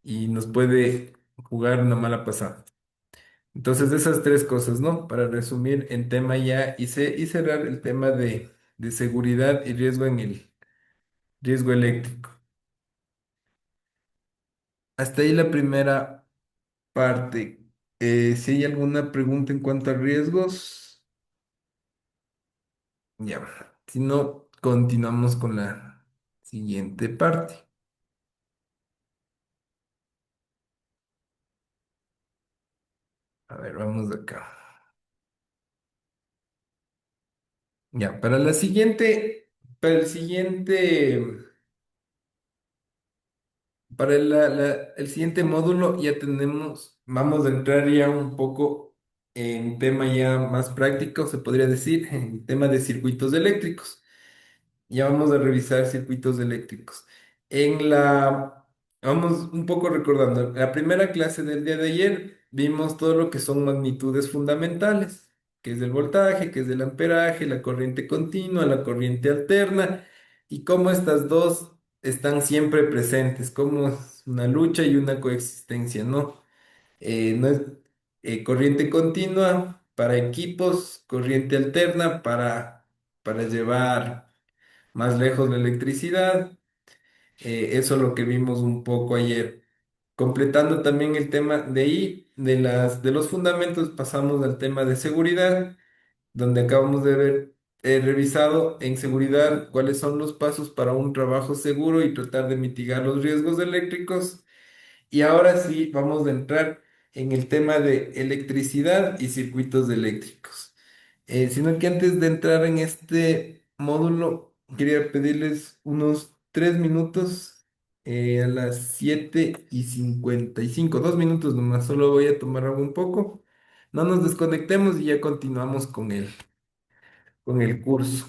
y nos puede jugar una mala pasada. Entonces, esas tres cosas, ¿no? Para resumir en tema ya y cerrar el tema de seguridad y riesgo en el riesgo eléctrico. Hasta ahí la primera parte. Si hay alguna pregunta en cuanto a riesgos, ya. Si no, continuamos con la siguiente parte. A ver, vamos acá. Ya, para el siguiente. Para el siguiente módulo ya vamos a entrar ya un poco en tema ya más práctico, se podría decir, en tema de circuitos eléctricos. Ya vamos a revisar circuitos eléctricos. En la, vamos un poco recordando, la primera clase del día de ayer vimos todo lo que son magnitudes fundamentales, que es el voltaje, que es el amperaje, la corriente continua, la corriente alterna, y cómo estas dos están siempre presentes, como es una lucha y una coexistencia, ¿no? No es corriente continua para equipos, corriente alterna para llevar más lejos la electricidad. Eso es lo que vimos un poco ayer. Completando también el tema de ahí, de los fundamentos, pasamos al tema de seguridad, donde acabamos de ver revisado en seguridad cuáles son los pasos para un trabajo seguro y tratar de mitigar los riesgos eléctricos. Y ahora sí, vamos a entrar en el tema de electricidad y circuitos eléctricos. Sino que antes de entrar en este módulo, quería pedirles unos 3 minutos a las 7:55, 2 minutos nomás, solo voy a tomar agua un poco. No nos desconectemos y ya continuamos con el curso.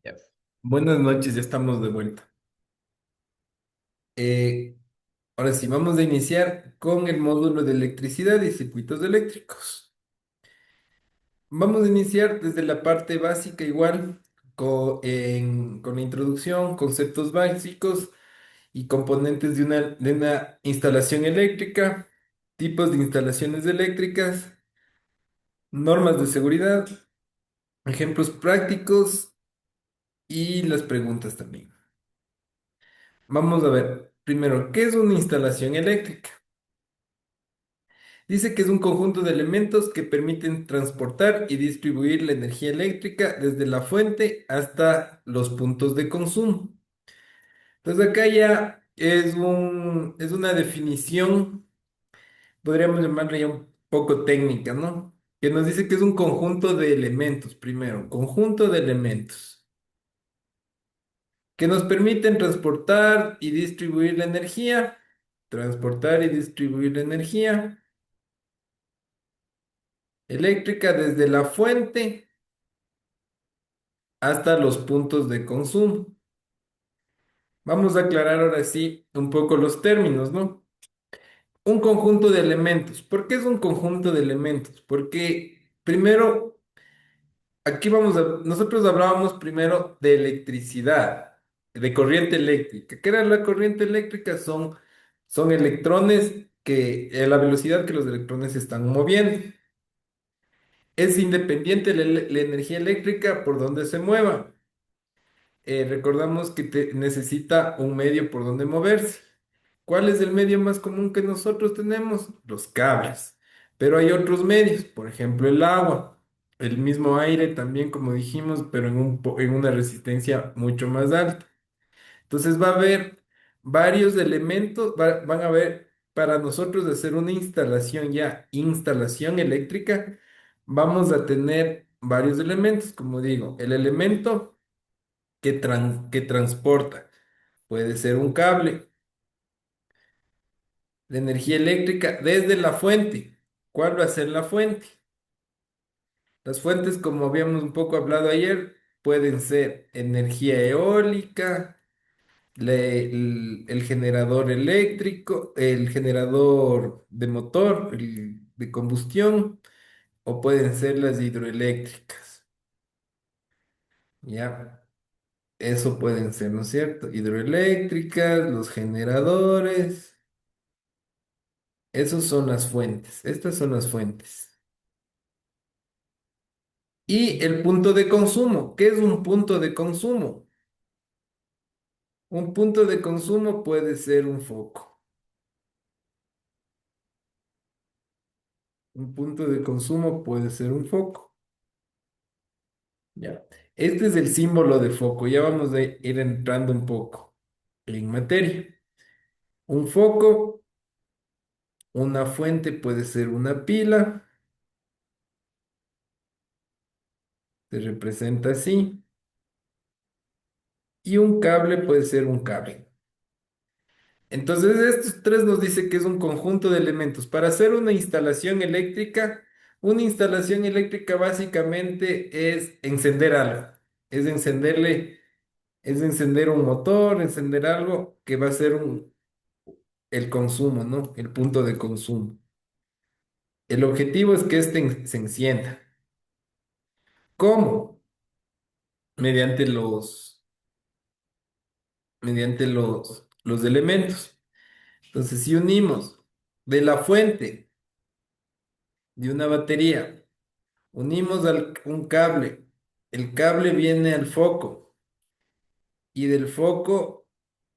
Ya. Buenas noches, ya estamos de vuelta. Eh, Ahora sí, vamos a iniciar con el módulo de electricidad y circuitos eléctricos. Vamos a iniciar desde la parte básica igual, con la introducción, conceptos básicos y componentes de una instalación eléctrica, tipos de instalaciones eléctricas, normas de seguridad, ejemplos prácticos y las preguntas también. Vamos a ver, primero, ¿qué es una instalación eléctrica? Dice que es un conjunto de elementos que permiten transportar y distribuir la energía eléctrica desde la fuente hasta los puntos de consumo. Entonces acá ya es una definición, podríamos llamarla ya un poco técnica, ¿no? Que nos dice que es un conjunto de elementos, primero, conjunto de elementos, que nos permiten transportar y distribuir la energía eléctrica desde la fuente hasta los puntos de consumo. Vamos a aclarar ahora sí un poco los términos, ¿no? Un conjunto de elementos. ¿Por qué es un conjunto de elementos? Porque primero, nosotros hablábamos primero de electricidad, de corriente eléctrica. ¿Qué era la corriente eléctrica? Son electrones a la velocidad que los electrones se están moviendo. Es independiente la energía eléctrica por donde se mueva. Recordamos que necesita un medio por donde moverse. ¿Cuál es el medio más común que nosotros tenemos? Los cables. Pero hay otros medios, por ejemplo, el agua, el mismo aire también, como dijimos, pero en una resistencia mucho más alta. Entonces va a haber varios elementos, van a haber, para nosotros hacer una instalación eléctrica, vamos a tener varios elementos, como digo, el elemento que transporta. Puede ser un cable de energía eléctrica desde la fuente. ¿Cuál va a ser la fuente? Las fuentes, como habíamos un poco hablado ayer, pueden ser energía eólica, el generador eléctrico, el generador de motor, el de combustión, o pueden ser las hidroeléctricas. ¿Ya? Eso pueden ser, ¿no es cierto? Hidroeléctricas, los generadores. Esas son las fuentes. Estas son las fuentes. Y el punto de consumo. ¿Qué es un punto de consumo? Un punto de consumo puede ser un foco. Un punto de consumo puede ser un foco. Ya. Este es el símbolo de foco. Ya vamos a ir entrando un poco en materia. Un foco, una fuente puede ser una pila. Se representa así. Y un cable puede ser un cable. Entonces, estos tres nos dice que es un conjunto de elementos. Para hacer una instalación eléctrica básicamente es encender algo. Es es encender un motor, encender algo que va a ser el consumo, ¿no? El punto de consumo. El objetivo es que se encienda. ¿Cómo? Mediante los elementos. Entonces, si unimos de la fuente de una batería, unimos un cable. El cable viene al foco y del foco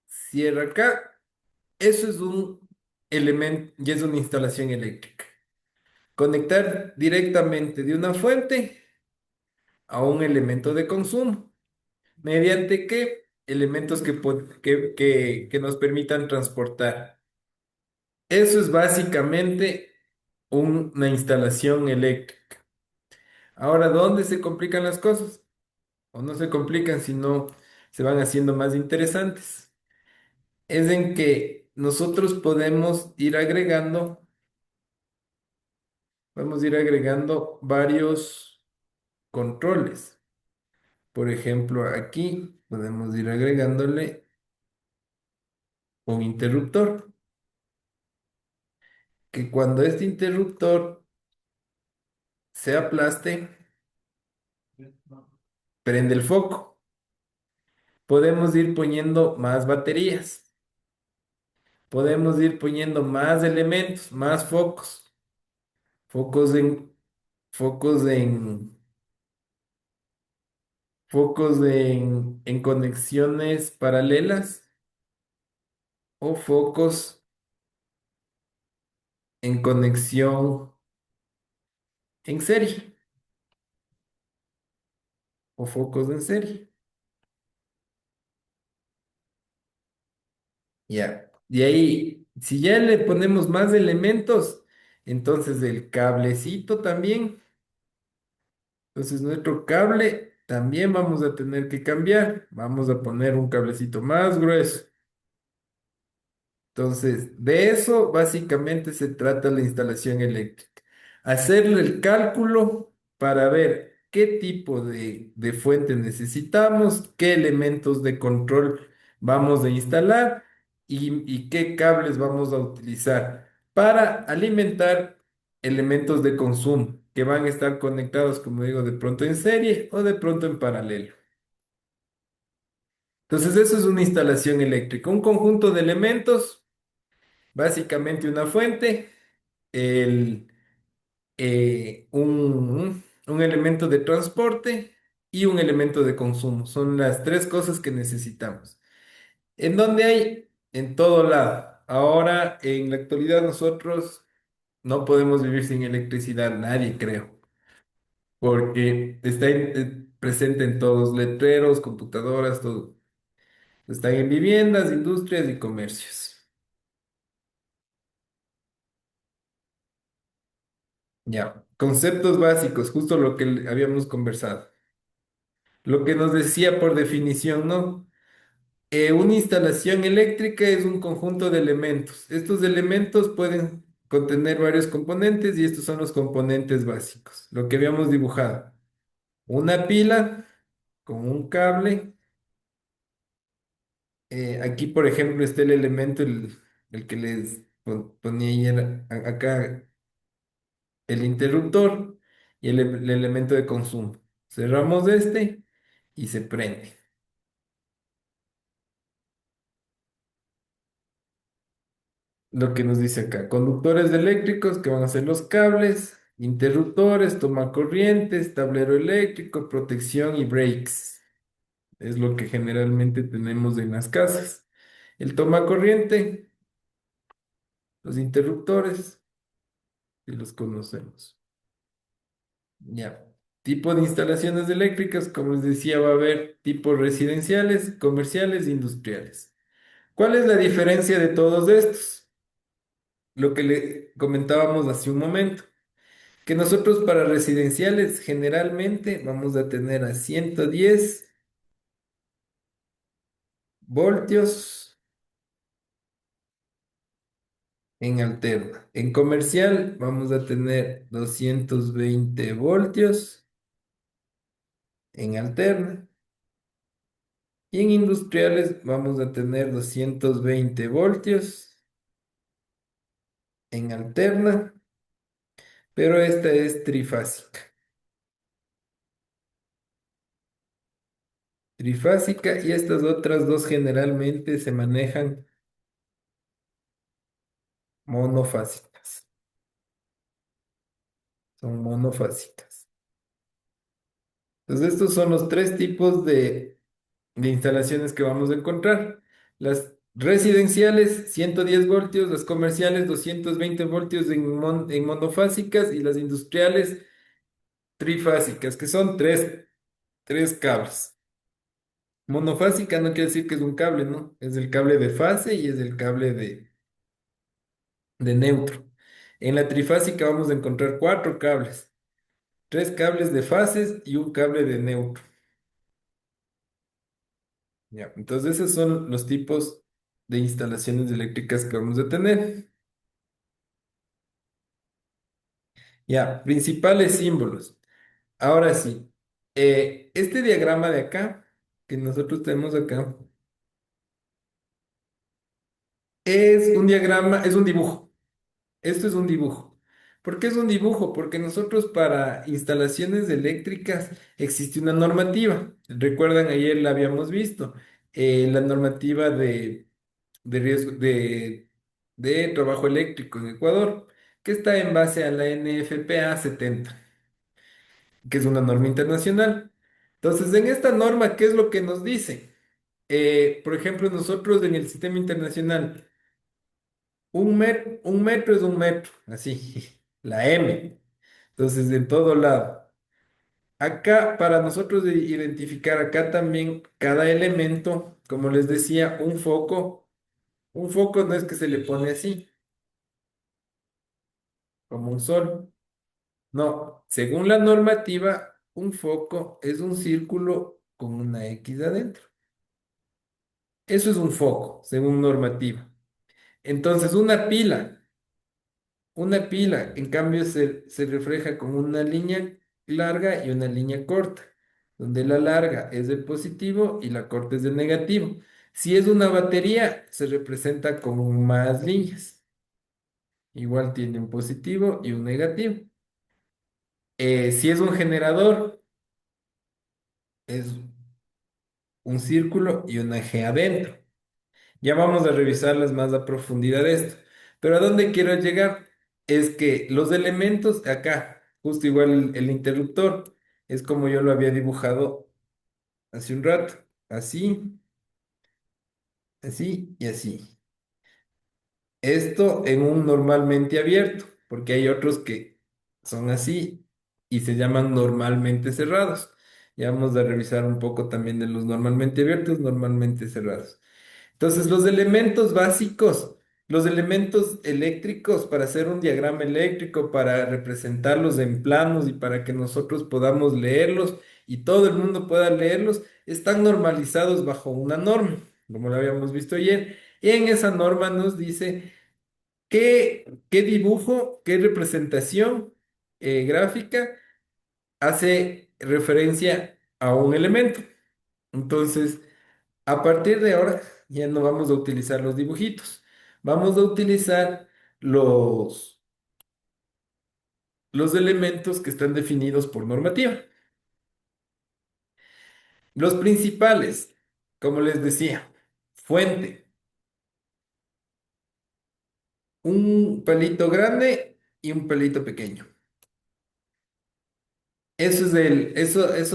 cierra acá. Eso es un elemento y es una instalación eléctrica. Conectar directamente de una fuente a un elemento de consumo. ¿Mediante qué? Elementos que nos permitan transportar. Eso es básicamente una instalación eléctrica. Ahora, ¿dónde se complican las cosas? O no se complican, sino se van haciendo más interesantes. Es en que nosotros podemos ir agregando varios controles. Por ejemplo, aquí podemos ir agregándole un interruptor, que cuando este interruptor se aplaste, prende el foco. podemos ir poniendo más baterías, podemos ir poniendo más elementos, más focos, focos en, focos en, focos en conexiones paralelas o focos en conexión en serie o focos en serie. Ya. De ahí, si ya le ponemos más elementos, entonces el cablecito también. Entonces nuestro cable también vamos a tener que cambiar. Vamos a poner un cablecito más grueso. Entonces, de eso básicamente se trata la instalación eléctrica. Hacerle el cálculo para ver qué tipo de fuente necesitamos, qué elementos de control vamos a instalar y qué cables vamos a utilizar para alimentar elementos de consumo que van a estar conectados, como digo, de pronto en serie o de pronto en paralelo. Entonces, eso es una instalación eléctrica, un conjunto de elementos. Básicamente una fuente, el, un elemento de transporte y un elemento de consumo. Son las tres cosas que necesitamos. ¿En dónde hay? En todo lado. Ahora, en la actualidad, nosotros no podemos vivir sin electricidad, nadie creo, porque está presente en todos, letreros, computadoras, todo. Están en viviendas, industrias y comercios. Ya, conceptos básicos, justo lo que habíamos conversado. Lo que nos decía por definición, ¿no? Una instalación eléctrica es un conjunto de elementos. Estos elementos pueden contener varios componentes y estos son los componentes básicos. Lo que habíamos dibujado. Una pila con un cable. Aquí, por ejemplo, está el elemento, el que les ponía ayer acá, el interruptor y el elemento de consumo. Cerramos este y se prende. Lo que nos dice acá, conductores eléctricos que van a ser los cables, interruptores, tomacorrientes, tablero eléctrico, protección y breaks. Es lo que generalmente tenemos en las casas. El tomacorriente, los interruptores, y los conocemos. Ya. Tipo de instalaciones eléctricas, como les decía, va a haber tipos residenciales, comerciales e industriales. ¿Cuál es la diferencia de todos estos? Lo que le comentábamos hace un momento. Que nosotros para residenciales generalmente vamos a tener a 110 voltios en alterna. En comercial vamos a tener 220 voltios en alterna. Y en industriales vamos a tener 220 voltios en alterna, pero esta es trifásica. Trifásica y estas otras dos generalmente se manejan monofásicas. Son monofásicas. Entonces, estos son los tres tipos de instalaciones que vamos a encontrar. Las residenciales, 110 voltios, las comerciales, 220 voltios en monofásicas y las industriales, trifásicas, que son tres cables. Monofásica no quiere decir que es un cable, ¿no? Es el cable de fase y es el cable de neutro. En la trifásica vamos a encontrar cuatro cables, tres cables de fases y un cable de neutro. Ya, entonces esos son los tipos de instalaciones eléctricas que vamos a tener. Ya, principales símbolos. Ahora sí, este diagrama de acá, que nosotros tenemos acá, es un diagrama, es un dibujo. Esto es un dibujo. ¿Por qué es un dibujo? Porque nosotros para instalaciones eléctricas existe una normativa. Recuerdan, ayer la habíamos visto. la normativa de riesgo de trabajo eléctrico en Ecuador, que está en base a la NFPA 70, que es una norma internacional. Entonces, en esta norma, ¿qué es lo que nos dice? Por ejemplo, nosotros en el sistema internacional, un metro es un metro, así, la M. Entonces, en todo lado. Acá, para nosotros identificar acá también cada elemento, como les decía, un foco no es que se le pone así, como un sol. No, según la normativa, un foco es un círculo con una X adentro. Eso es un foco, según normativa. Entonces, una pila, en cambio, se refleja con una línea larga y una línea corta, donde la larga es del positivo y la corta es del negativo. Si es una batería, se representa con más líneas. Igual tiene un positivo y un negativo. Si es un generador, es un círculo y una G adentro. Ya vamos a revisarlas más a profundidad esto. Pero a dónde quiero llegar es que los elementos acá, justo igual el interruptor, es como yo lo había dibujado hace un rato. Así, así y así. Esto en un normalmente abierto, porque hay otros que son así y se llaman normalmente cerrados. Ya vamos a revisar un poco también de los normalmente abiertos, normalmente cerrados. Entonces, los elementos básicos, los elementos eléctricos para hacer un diagrama eléctrico, para representarlos en planos y para que nosotros podamos leerlos y todo el mundo pueda leerlos, están normalizados bajo una norma, como lo habíamos visto ayer. Y en esa norma nos dice qué dibujo, qué representación gráfica hace referencia a un elemento. Entonces, a partir de ahora ya no vamos a utilizar los dibujitos, vamos a utilizar los elementos que están definidos por normativa. Los principales, como les decía, fuente, un palito grande y un palito pequeño. Eso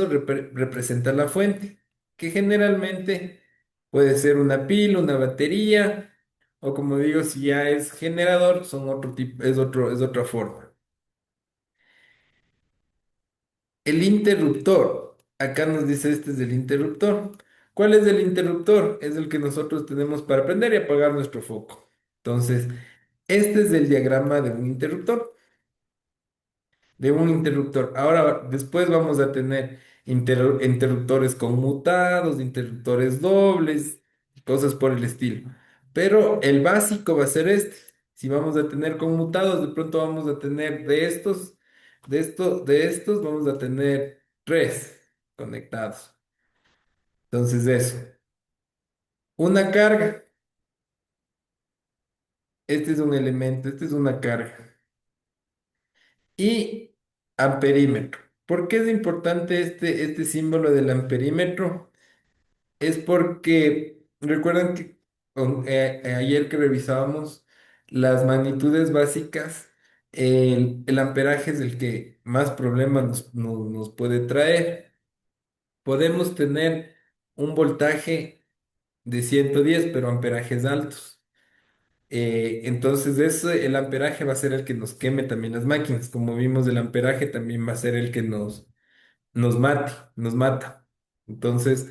representa la fuente, que generalmente puede ser una pila, una batería, o como digo, si ya es generador, son otro tipo, es otra forma. El interruptor. Acá nos dice este es el interruptor. ¿Cuál es el interruptor? Es el que nosotros tenemos para prender y apagar nuestro foco. Entonces, este es el diagrama de un interruptor. De un interruptor. Ahora, después vamos a tener interruptores conmutados, interruptores dobles, cosas por el estilo. Pero el básico va a ser este. Si vamos a tener conmutados, de pronto vamos a tener de estos, vamos a tener tres conectados. Entonces, eso. Una carga. Este es un elemento, este es una carga. Y amperímetro. ¿Por qué es importante este símbolo del amperímetro? Es porque recuerdan que ayer que revisábamos las magnitudes básicas, el amperaje es el que más problemas nos puede traer. Podemos tener un voltaje de 110 pero amperajes altos. Entonces, el amperaje va a ser el que nos queme también las máquinas. Como vimos, el amperaje también va a ser el que nos mata. Entonces,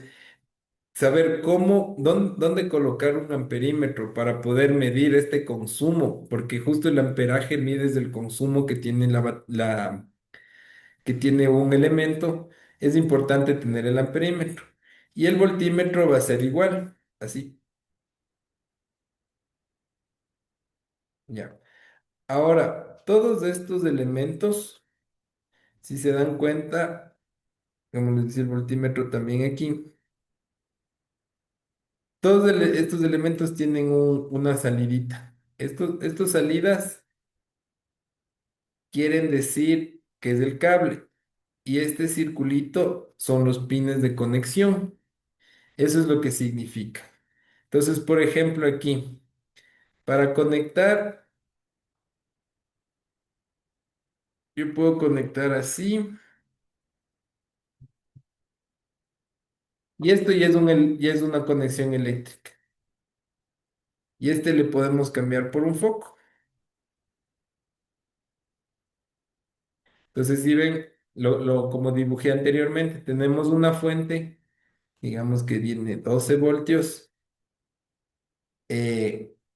saber dónde colocar un amperímetro para poder medir este consumo, porque justo el amperaje mide desde el consumo que tiene que tiene un elemento, es importante tener el amperímetro. Y el voltímetro va a ser igual, así, ya. Ahora, todos estos elementos, si se dan cuenta, como les decía el voltímetro también aquí, todos estos elementos tienen una salidita. Estos salidas quieren decir que es el cable y este circulito son los pines de conexión. Eso es lo que significa. Entonces, por ejemplo, aquí, para conectar, yo puedo conectar así, y esto ya es ya es una conexión eléctrica. Y este le podemos cambiar por un foco. Entonces, si ven, como dibujé anteriormente, tenemos una fuente, digamos que tiene 12 voltios,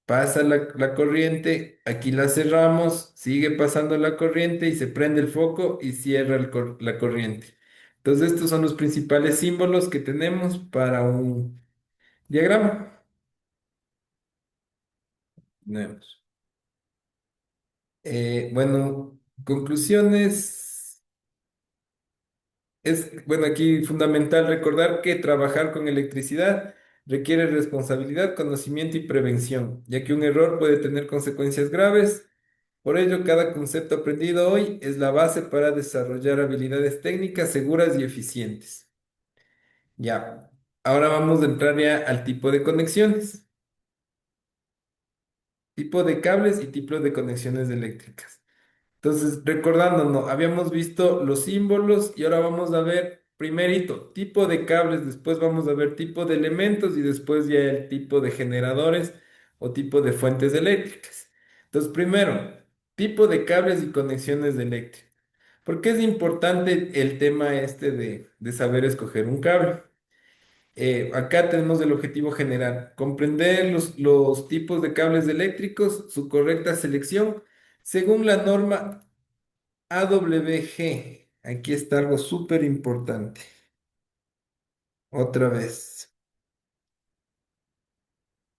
pasa la corriente, aquí la cerramos, sigue pasando la corriente y se prende el foco y cierra la corriente. Entonces, estos son los principales símbolos que tenemos para un diagrama. Tenemos. Bueno, conclusiones. Es, bueno, aquí fundamental recordar que trabajar con electricidad requiere responsabilidad, conocimiento y prevención, ya que un error puede tener consecuencias graves. Por ello, cada concepto aprendido hoy es la base para desarrollar habilidades técnicas seguras y eficientes. Ya, ahora vamos a entrar ya al tipo de conexiones, tipo de cables y tipo de conexiones eléctricas. Entonces, recordándonos, habíamos visto los símbolos y ahora vamos a ver primerito tipo de cables, después vamos a ver tipo de elementos y después ya el tipo de generadores o tipo de fuentes eléctricas. Entonces, primero, tipo de cables y conexiones eléctricas. ¿Por qué es importante el tema este de saber escoger un cable? Acá tenemos el objetivo general, comprender los tipos de cables eléctricos, su correcta selección, según la norma AWG. Aquí está algo súper importante. Otra vez.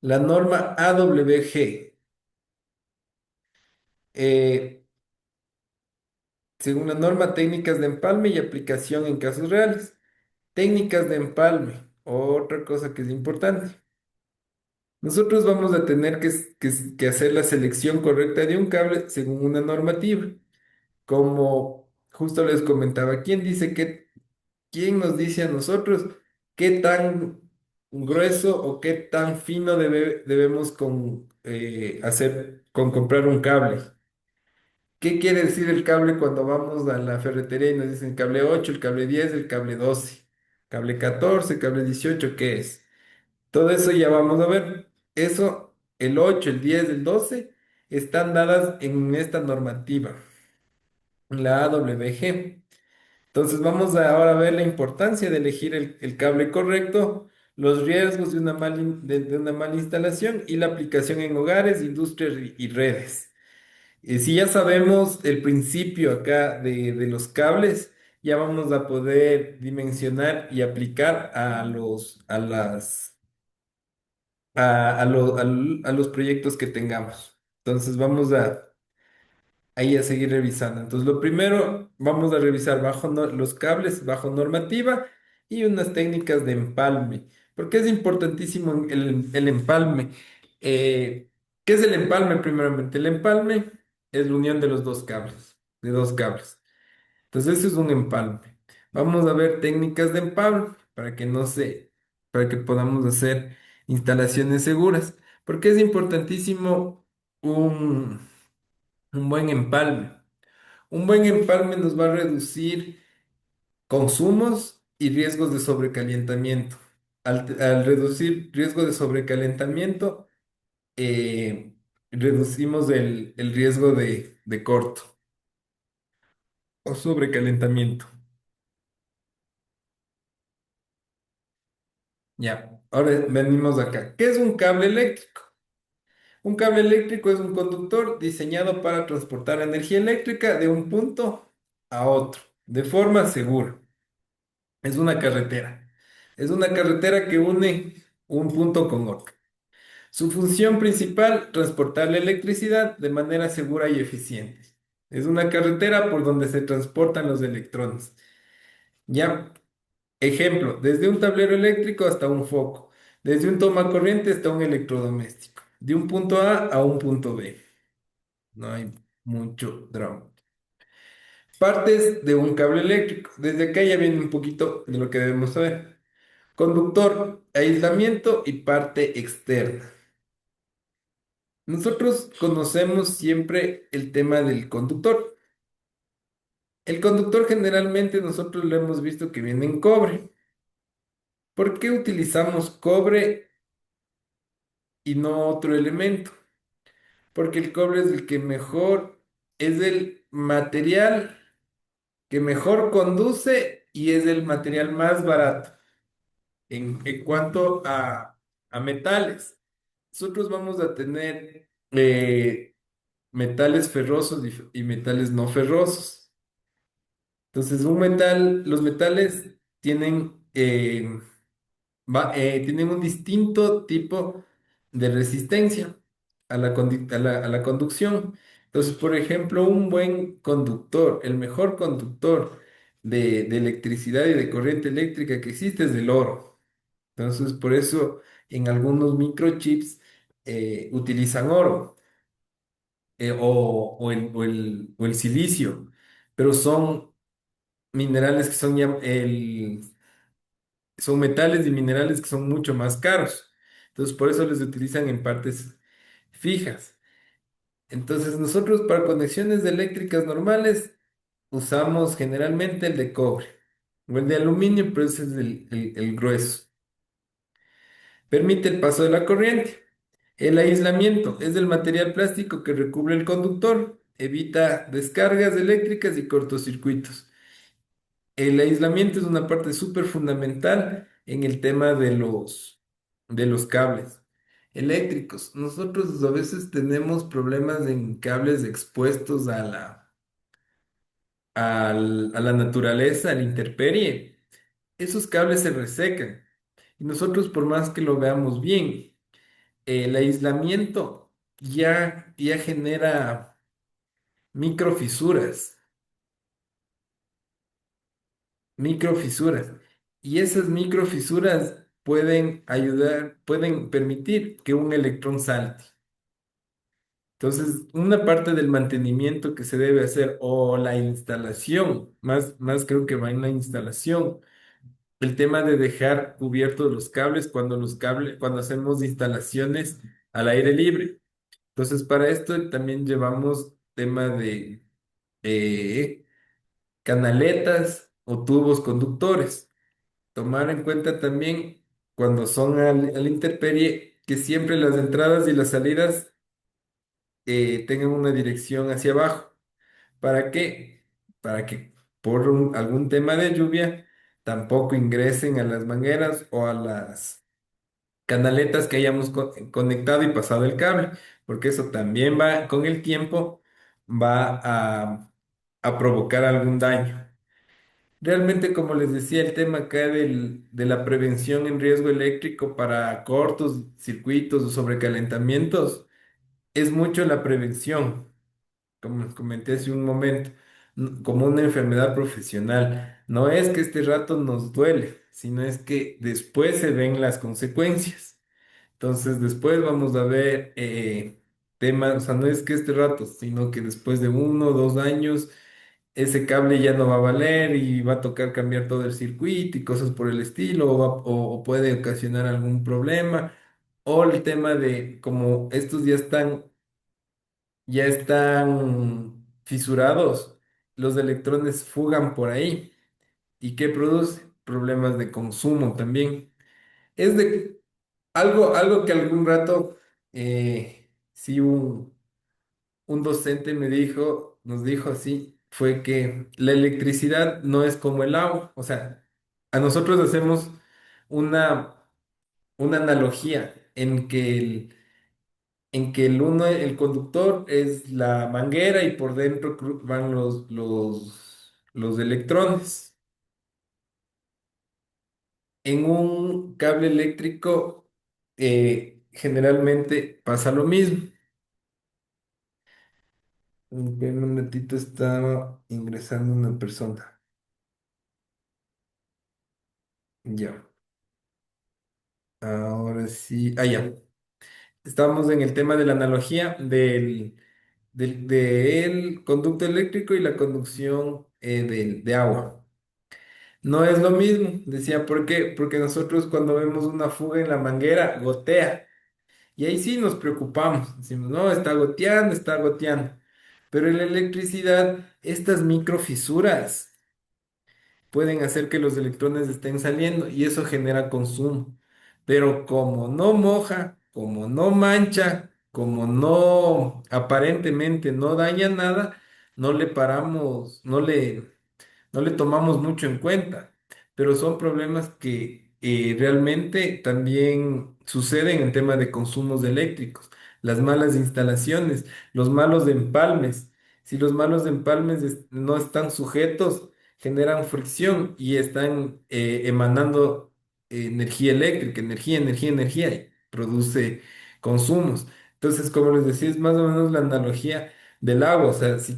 La norma AWG. eh, Según la norma, técnicas de empalme y aplicación en casos reales. Técnicas de empalme. Otra cosa que es importante. Nosotros vamos a tener que hacer la selección correcta de un cable según una normativa. Como justo les comentaba, ¿quién nos dice a nosotros qué tan grueso o qué tan fino debemos hacer con comprar un cable? ¿Qué quiere decir el cable cuando vamos a la ferretería y nos dicen cable 8, el cable 10, el cable 12, cable 14, cable 18? ¿Qué es? Todo eso ya vamos a ver. Eso, el 8, el 10, el 12, están dadas en esta normativa, la AWG. Entonces vamos a ahora ver la importancia de elegir el cable correcto, los riesgos de una mala instalación y la aplicación en hogares, industrias y redes. Si ya sabemos el principio acá de los cables, ya vamos a poder dimensionar y aplicar a los proyectos que tengamos. Entonces vamos ahí a seguir revisando. Entonces, lo primero, vamos a revisar los cables bajo normativa y unas técnicas de empalme, porque es importantísimo el empalme. Eh, ¿Qué es el empalme primeramente? El empalme es la unión de los dos cables, de dos cables. Entonces, eso es un empalme. Vamos a ver técnicas de empalme para que podamos hacer instalaciones seguras, porque es importantísimo un, un buen empalme. Un buen empalme nos va a reducir consumos y riesgos de sobrecalentamiento. Al reducir riesgo de sobrecalentamiento, reducimos el riesgo de corto o sobrecalentamiento. Ya, ahora venimos acá. ¿Qué es un cable eléctrico? Un cable eléctrico es un conductor diseñado para transportar energía eléctrica de un punto a otro de forma segura. Es una carretera. Es una carretera que une un punto con otro. Su función principal, transportar la electricidad de manera segura y eficiente. Es una carretera por donde se transportan los electrones. Ya, ejemplo, desde un tablero eléctrico hasta un foco, desde un toma corriente hasta un electrodoméstico, de un punto A un punto B. No hay mucho drama. Partes de un cable eléctrico. Desde acá ya viene un poquito de lo que debemos saber. Conductor, aislamiento y parte externa. Nosotros conocemos siempre el tema del conductor. El conductor generalmente nosotros lo hemos visto que viene en cobre. ¿Por qué utilizamos cobre y no otro elemento? Porque el cobre es el que mejor, es el material que mejor conduce y es el material más barato en cuanto a metales. Nosotros vamos a tener metales ferrosos y metales no ferrosos. Entonces, los metales tienen un distinto tipo de resistencia a la conducción. Entonces, por ejemplo, un buen conductor, el mejor conductor de electricidad y de corriente eléctrica que existe es el oro. Entonces, por eso en algunos microchips utilizan oro o el silicio, pero son minerales que son metales y minerales que son mucho más caros. Entonces, por eso les utilizan en partes fijas. Entonces, nosotros para conexiones eléctricas normales usamos generalmente el de cobre o el de aluminio, pero ese es el grueso. Permite el paso de la corriente. El aislamiento es el material plástico que recubre el conductor, evita descargas eléctricas y cortocircuitos. El aislamiento es una parte súper fundamental en el tema de los cables eléctricos. Nosotros a veces tenemos problemas en cables expuestos a la naturaleza, a la intemperie. Esos cables se resecan y nosotros por más que lo veamos bien, el aislamiento ya genera microfisuras, microfisuras. Y esas microfisuras pueden permitir que un electrón salte. Entonces, una parte del mantenimiento que se debe hacer o la instalación, más creo que va en la instalación, el tema de dejar cubiertos los cables cuando hacemos instalaciones al aire libre. Entonces, para esto también llevamos tema de eh, canaletas o tubos conductores. Tomar en cuenta también cuando son a la intemperie que siempre las entradas y las salidas tengan una dirección hacia abajo. ¿Para qué? Para que por algún tema de lluvia tampoco ingresen a las mangueras o a las canaletas que hayamos conectado y pasado el cable, porque eso también va, con el tiempo, va a provocar algún daño. Realmente, como les decía, el tema acá de la prevención en riesgo eléctrico para cortos circuitos o sobrecalentamientos es mucho la prevención, como les comenté hace un momento, como una enfermedad profesional. No es que este rato nos duele, sino es que después se ven las consecuencias. Entonces, después vamos a ver temas, o sea, no es que este rato, sino que después de 1 o 2 años ese cable ya no va a valer y va a tocar cambiar todo el circuito y cosas por el estilo, o puede ocasionar algún problema, o el tema de como estos ya están fisurados, los electrones fugan por ahí. ¿Y qué produce? Problemas de consumo también. Es de algo que algún rato, sí, un docente nos dijo así, fue que la electricidad no es como el agua. O sea, a nosotros hacemos una, una analogía el conductor es la manguera y por dentro van los electrones. En un cable eléctrico generalmente pasa lo mismo. En un ratito estaba ingresando una persona. Ya, ahora sí. Ah, ya. Estábamos en el tema de la analogía del conducto eléctrico y la conducción de agua. No es lo mismo, decía, ¿por qué? Porque nosotros cuando vemos una fuga en la manguera, gotea. Y ahí sí nos preocupamos. Decimos, no, está goteando, está goteando. Pero en la electricidad, estas microfisuras pueden hacer que los electrones estén saliendo y eso genera consumo. Pero como no moja, como no mancha, como no aparentemente no daña nada, no le paramos, no le tomamos mucho en cuenta, pero son problemas que realmente también suceden en tema de consumos eléctricos, las malas instalaciones, los malos empalmes. Si los malos empalmes no están sujetos, generan fricción y están emanando energía eléctrica, energía, y produce consumos. Entonces, como les decía, es más o menos la analogía del agua, o sea, si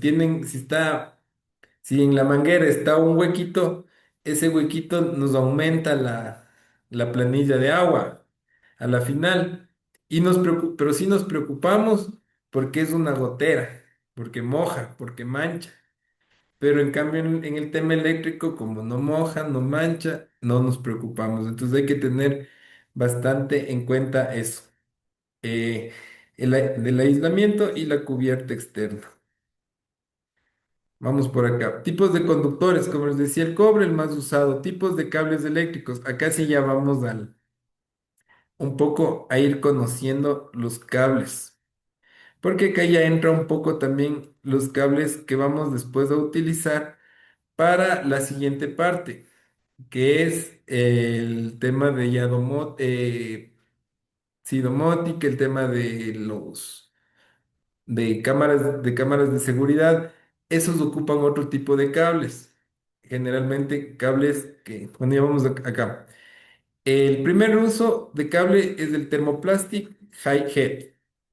en la manguera está un huequito, ese huequito nos aumenta la planilla de agua a la final. Pero sí nos preocupamos porque es una gotera, porque moja, porque mancha. Pero en cambio en el tema eléctrico, como no moja, no mancha, no nos preocupamos. Entonces hay que tener bastante en cuenta eso, eh, del aislamiento y la cubierta externa. Vamos por acá. Tipos de conductores, como les decía, el cobre, el más usado. Tipos de cables eléctricos. Acá sí ya vamos un poco a ir conociendo los cables. Porque acá ya entra un poco también los cables que vamos después a utilizar para la siguiente parte, que es el tema de sí, domótica, el tema de cámaras de seguridad, esos ocupan otro tipo de cables. Generalmente cables que, bueno, ya vamos acá. El primer uso de cable es el thermoplastic high head.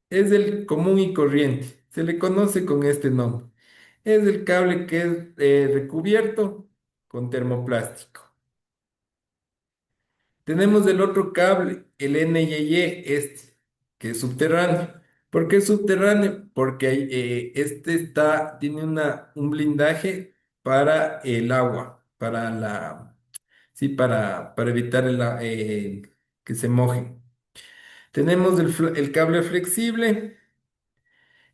Es el común y corriente. Se le conoce con este nombre. Es el cable que es recubierto con termoplástico. Tenemos el otro cable, el NYE, este, que es subterráneo. ¿Por qué es subterráneo? Porque tiene un blindaje para el agua, sí, para evitar que se moje. Tenemos el cable flexible,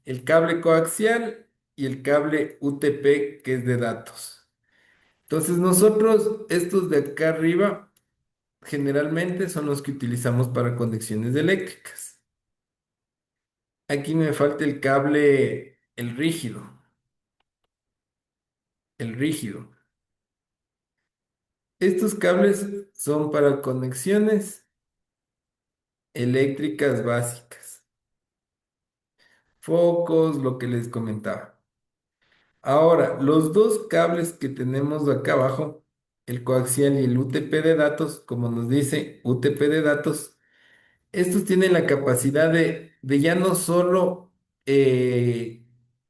el cable coaxial y el cable UTP, que es de datos. Entonces nosotros, estos de acá arriba, generalmente son los que utilizamos para conexiones eléctricas. Aquí me falta el cable, el rígido. Estos cables son para conexiones eléctricas básicas. Focos, lo que les comentaba. Ahora, los dos cables que tenemos acá abajo, el coaxial y el UTP de datos, como nos dice UTP de datos, estos tienen la capacidad de ya no solo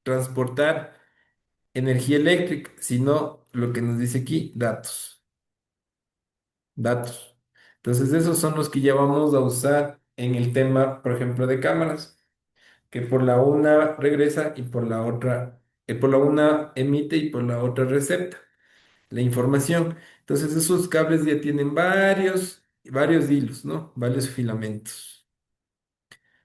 transportar energía eléctrica, sino lo que nos dice aquí, datos. Entonces, esos son los que ya vamos a usar en el tema, por ejemplo, de cámaras, que por la una regresa y por la una emite y por la otra recepta la información. Entonces, esos cables ya tienen varios hilos, ¿no? Varios filamentos.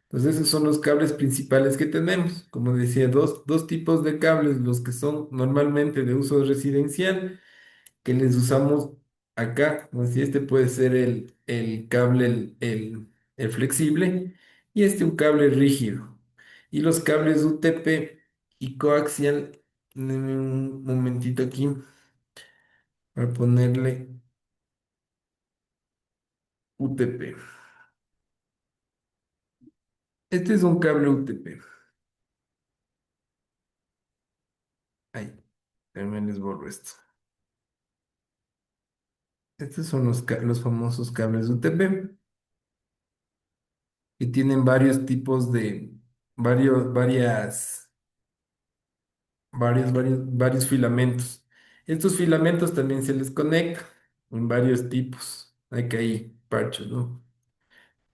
Entonces, esos son los cables principales que tenemos. Como decía, dos tipos de cables, los que son normalmente de uso residencial, que les usamos acá. Como decía, este puede ser el cable, el flexible, y este un cable rígido. Y los cables UTP y coaxial, denme un momentito aquí para ponerle UTP. Este es un cable UTP. Ahí, también les borro esto. Estos son los famosos cables UTP, que tienen varios tipos varios, varias, varios filamentos. Estos filamentos también se les conecta en varios tipos. Hay que ahí parchos, ¿no?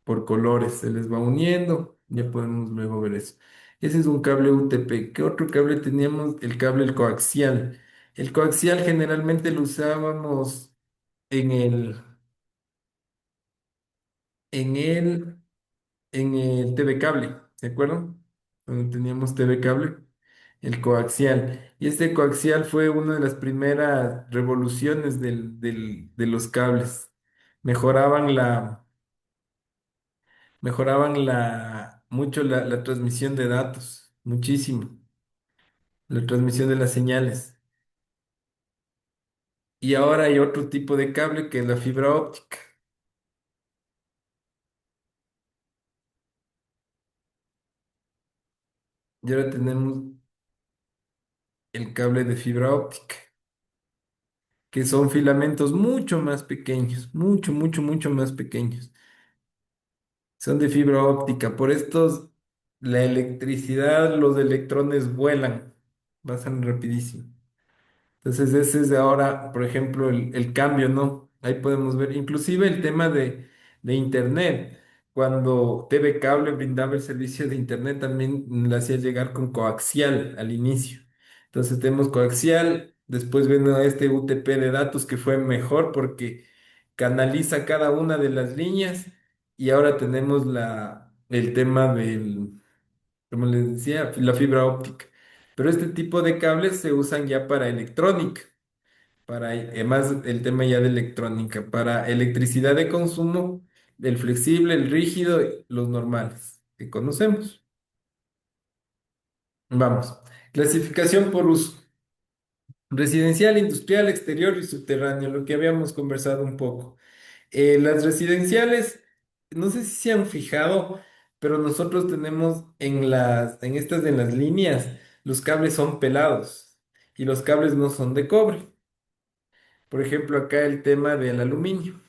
Por colores se les va uniendo. Ya podemos luego ver eso. Ese es un cable UTP. ¿Qué otro cable teníamos? El coaxial. El coaxial generalmente lo usábamos. en el, en el, en el TV cable, ¿se acuerdan? Cuando teníamos TV cable, el coaxial. Y este coaxial fue una de las primeras revoluciones de los cables. Mejoraban mucho la transmisión de datos, muchísimo, la transmisión de las señales. Y ahora hay otro tipo de cable que es la fibra óptica. Y ahora tenemos el cable de fibra óptica, que son filamentos mucho más pequeños, mucho, mucho, mucho más pequeños. Son de fibra óptica. Por estos, la electricidad, los electrones vuelan, pasan rapidísimo. Entonces, ese es de ahora, por ejemplo, el cambio, ¿no? Ahí podemos ver, inclusive el tema de Internet. Cuando TV Cable brindaba el servicio de Internet, también le hacía llegar con coaxial al inicio. Entonces, tenemos coaxial, después viene este UTP de datos que fue mejor porque canaliza cada una de las líneas y ahora tenemos el tema como les decía, la fibra óptica. Pero este tipo de cables se usan ya para electrónica, además el tema ya de electrónica, para electricidad de consumo, el flexible, el rígido, y los normales que conocemos. Vamos, clasificación por uso. Residencial, industrial, exterior y subterráneo, lo que habíamos conversado un poco. Las residenciales, no sé si se han fijado, pero nosotros tenemos en las líneas, los cables son pelados y los cables no son de cobre. Por ejemplo, acá el tema del aluminio,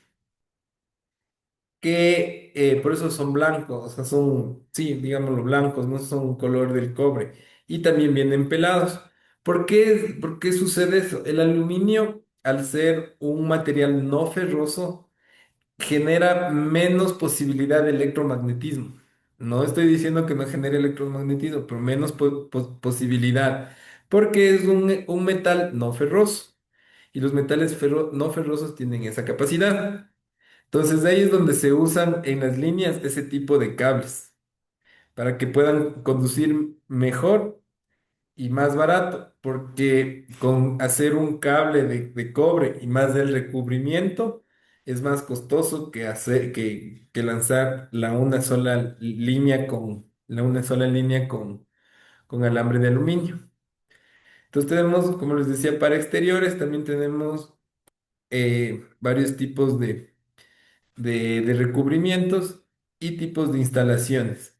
que por eso son blancos, o sea, son, sí, digámoslo, blancos, no son color del cobre. Y también vienen pelados. ¿Por qué sucede eso? El aluminio, al ser un material no ferroso, genera menos posibilidad de electromagnetismo. No estoy diciendo que no genere electromagnetismo, pero menos posibilidad, porque es un metal no ferroso. Y los metales no ferrosos tienen esa capacidad. Entonces, de ahí es donde se usan en las líneas ese tipo de cables, para que puedan conducir mejor y más barato, porque con hacer un cable de cobre y más del recubrimiento es más costoso que lanzar la una sola línea con alambre de aluminio. Entonces tenemos, como les decía, para exteriores también tenemos varios tipos de recubrimientos y tipos de instalaciones.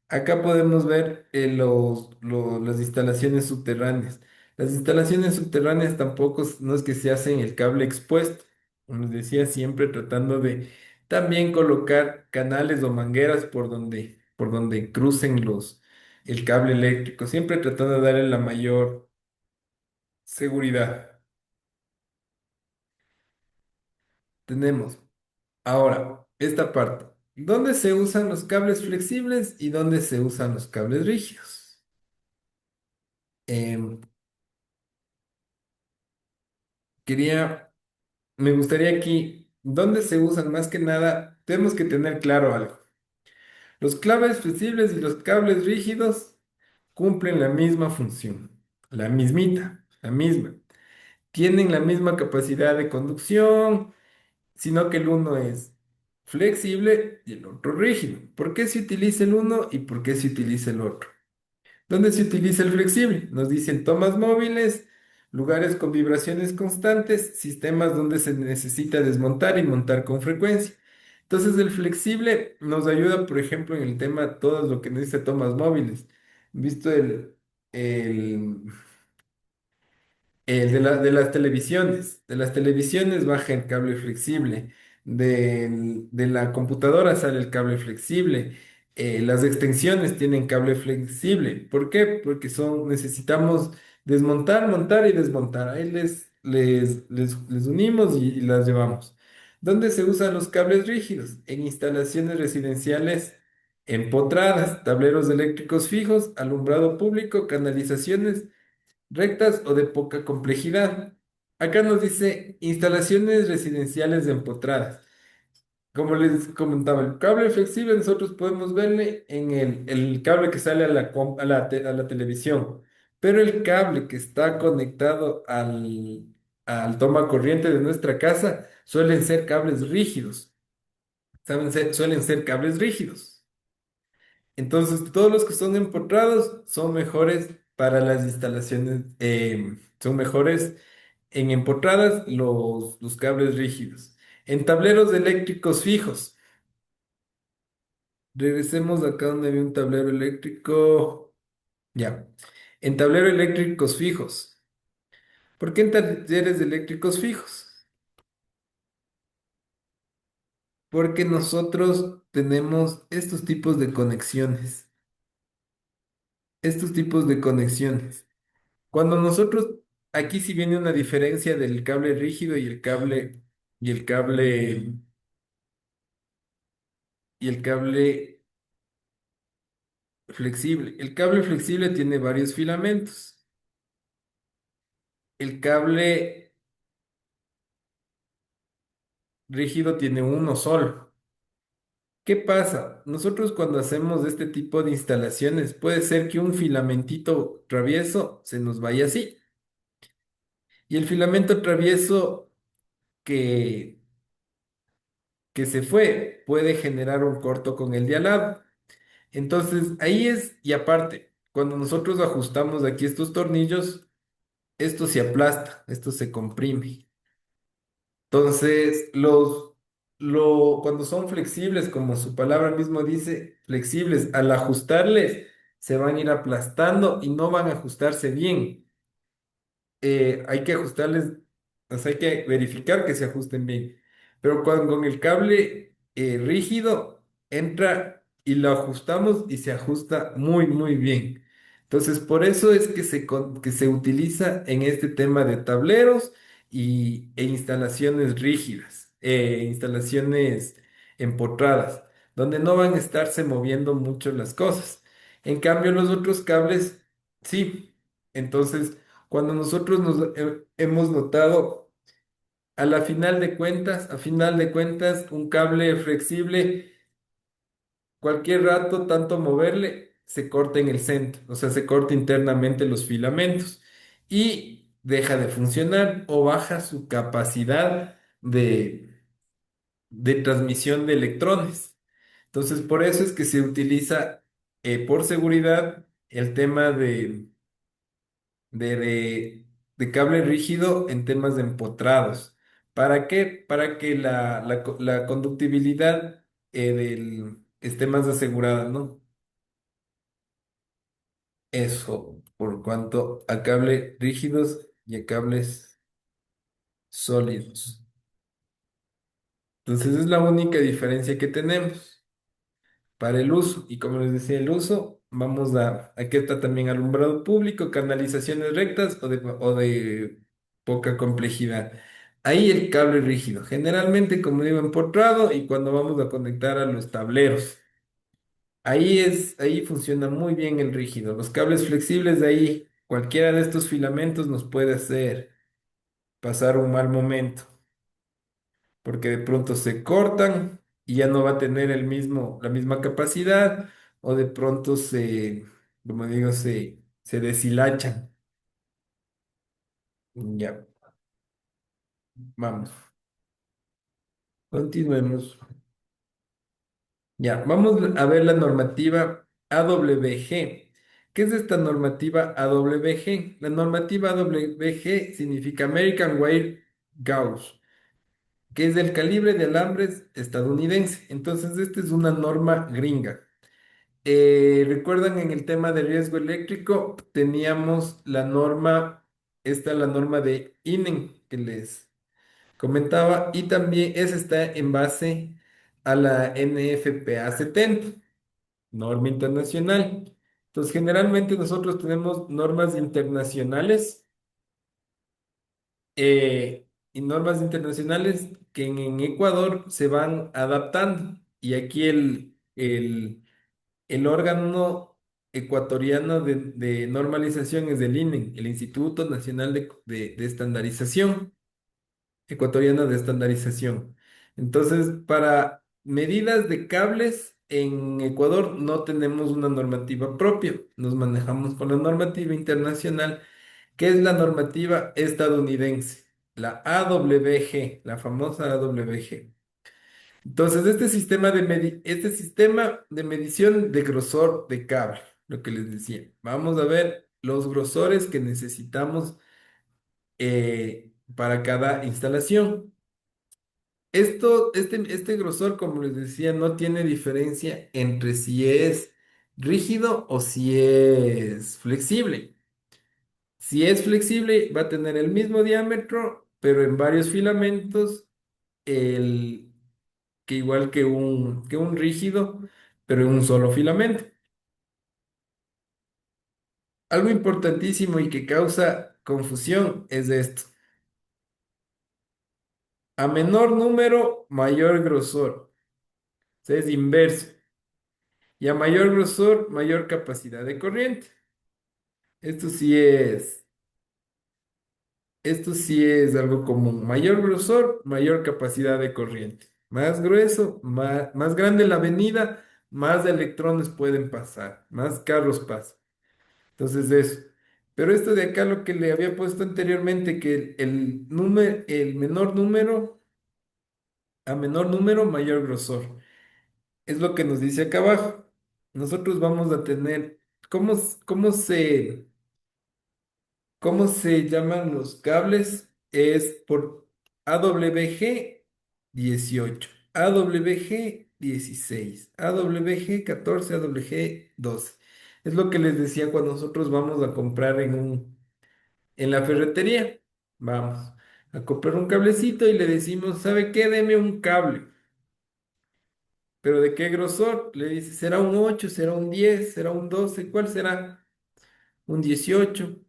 Acá podemos ver las instalaciones subterráneas. Las instalaciones subterráneas tampoco no es que se hacen el cable expuesto, como les decía, siempre tratando de también colocar canales o mangueras por donde crucen el cable eléctrico, siempre tratando de darle la mayor seguridad. Tenemos ahora esta parte. ¿Dónde se usan los cables flexibles y dónde se usan los cables rígidos? Em, quería Me gustaría aquí, ¿dónde se usan más que nada? Tenemos que tener claro algo. Los cables flexibles y los cables rígidos cumplen la misma función, la mismita, la misma. Tienen la misma capacidad de conducción, sino que el uno es flexible y el otro rígido. ¿Por qué se utiliza el uno y por qué se utiliza el otro? ¿Dónde se utiliza el flexible? Nos dicen tomas móviles, lugares con vibraciones constantes, sistemas donde se necesita desmontar y montar con frecuencia. Entonces el flexible nos ayuda, por ejemplo, en el tema todo lo que necesita tomas móviles. ¿Visto el, de las televisiones? De las televisiones baja el cable flexible. De la computadora sale el cable flexible. Las extensiones tienen cable flexible. ¿Por qué? Porque necesitamos desmontar, montar y desmontar. Ahí les unimos y las llevamos. ¿Dónde se usan los cables rígidos? En instalaciones residenciales empotradas, tableros eléctricos fijos, alumbrado público, canalizaciones rectas o de poca complejidad. Acá nos dice instalaciones residenciales empotradas. Como les comentaba, el cable flexible nosotros podemos verle en el cable que sale a a la televisión, pero el cable que está conectado al toma corriente de nuestra casa suelen ser cables rígidos, suelen ser cables rígidos. Entonces, todos los que son empotrados son mejores para las instalaciones, son mejores en empotradas los cables rígidos. En tableros eléctricos fijos. Regresemos acá donde había un tablero eléctrico. Ya. En tablero eléctricos fijos. ¿Por qué en talleres eléctricos fijos? Porque nosotros tenemos estos tipos de conexiones. Estos tipos de conexiones. Cuando nosotros, aquí sí viene una diferencia del cable rígido y el cable, y el cable flexible. El cable flexible tiene varios filamentos. El cable rígido tiene uno solo. ¿Qué pasa? Nosotros cuando hacemos este tipo de instalaciones, puede ser que un filamentito travieso se nos vaya así. Y el filamento travieso que, que se fue puede generar un corto con el de al lado. Entonces, ahí es, y aparte, cuando nosotros ajustamos aquí estos tornillos, esto se aplasta, esto se comprime. Entonces, cuando son flexibles, como su palabra mismo dice, flexibles, al ajustarles, se van a ir aplastando y no van a ajustarse bien. Hay que ajustarles, o sea, hay que verificar que se ajusten bien. Pero cuando con el cable rígido entra y lo ajustamos y se ajusta muy, muy bien. Entonces, por eso es que que se utiliza en este tema de tableros e instalaciones rígidas, instalaciones empotradas, donde no van a estarse moviendo mucho las cosas. En cambio, los otros cables, sí. Entonces, cuando nosotros hemos notado, a final de cuentas, un cable flexible, cualquier rato, tanto moverle, se corta en el centro, o sea, se corta internamente los filamentos y deja de funcionar o baja su capacidad de transmisión de electrones. Entonces, por eso es que se utiliza, por seguridad, el tema de, de, de cable rígido en temas de empotrados. ¿Para qué? Para que la conductibilidad esté más asegurada, ¿no? Eso, por cuanto a cables rígidos y a cables sólidos. Entonces es la única diferencia que tenemos para el uso. Y como les decía, el uso, vamos aquí está también alumbrado público, canalizaciones rectas o de poca complejidad. Ahí el cable rígido, generalmente como digo, empotrado y cuando vamos a conectar a los tableros. Ahí funciona muy bien el rígido. Los cables flexibles de ahí, cualquiera de estos filamentos nos puede hacer pasar un mal momento porque de pronto se cortan y ya no va a tener la misma capacidad, o de pronto como digo, se deshilachan. Ya, vamos, continuemos. Ya, vamos a ver la normativa AWG. ¿Qué es esta normativa AWG? La normativa AWG significa American Wire Gauge, que es del calibre de alambres estadounidense. Entonces, esta es una norma gringa. ¿Recuerdan en el tema de riesgo eléctrico? Teníamos la norma de INEN que les comentaba, y también esa está en base a la NFPA 70, norma internacional. Entonces, generalmente nosotros tenemos normas internacionales y normas internacionales que en Ecuador se van adaptando. Y aquí el órgano ecuatoriano de normalización es del INE, el Instituto Nacional de Estandarización, ecuatoriano de estandarización. Entonces, para medidas de cables en Ecuador no tenemos una normativa propia, nos manejamos con la normativa internacional, que es la normativa estadounidense, la AWG, la famosa AWG. Entonces, este sistema de medición de grosor de cable, lo que les decía, vamos a ver los grosores que necesitamos para cada instalación. Este grosor, como les decía, no tiene diferencia entre si es rígido o si es flexible. Si es flexible, va a tener el mismo diámetro, pero en varios filamentos, el, que igual que un rígido, pero en un solo filamento. Algo importantísimo y que causa confusión es esto. A menor número, mayor grosor. O sea, es inverso. Y a mayor grosor, mayor capacidad de corriente. Esto sí es, esto sí es algo común. Mayor grosor, mayor capacidad de corriente. Más grueso, más grande la avenida, más electrones pueden pasar, más carros pasan. Entonces eso. Pero esto de acá, lo que le había puesto anteriormente, que el menor número, a menor número, mayor grosor. Es lo que nos dice acá abajo. Nosotros vamos a tener, ¿cómo, cómo se... ¿Cómo se llaman los cables? Es por AWG 18, AWG 16, AWG 14, AWG 12. Es lo que les decía cuando nosotros vamos a comprar en la ferretería. Vamos a comprar un cablecito y le decimos, ¿sabe qué? Deme un cable. ¿Pero de qué grosor? Le dice, ¿será un 8, será un 10, será un 12? ¿Cuál será? Un 18.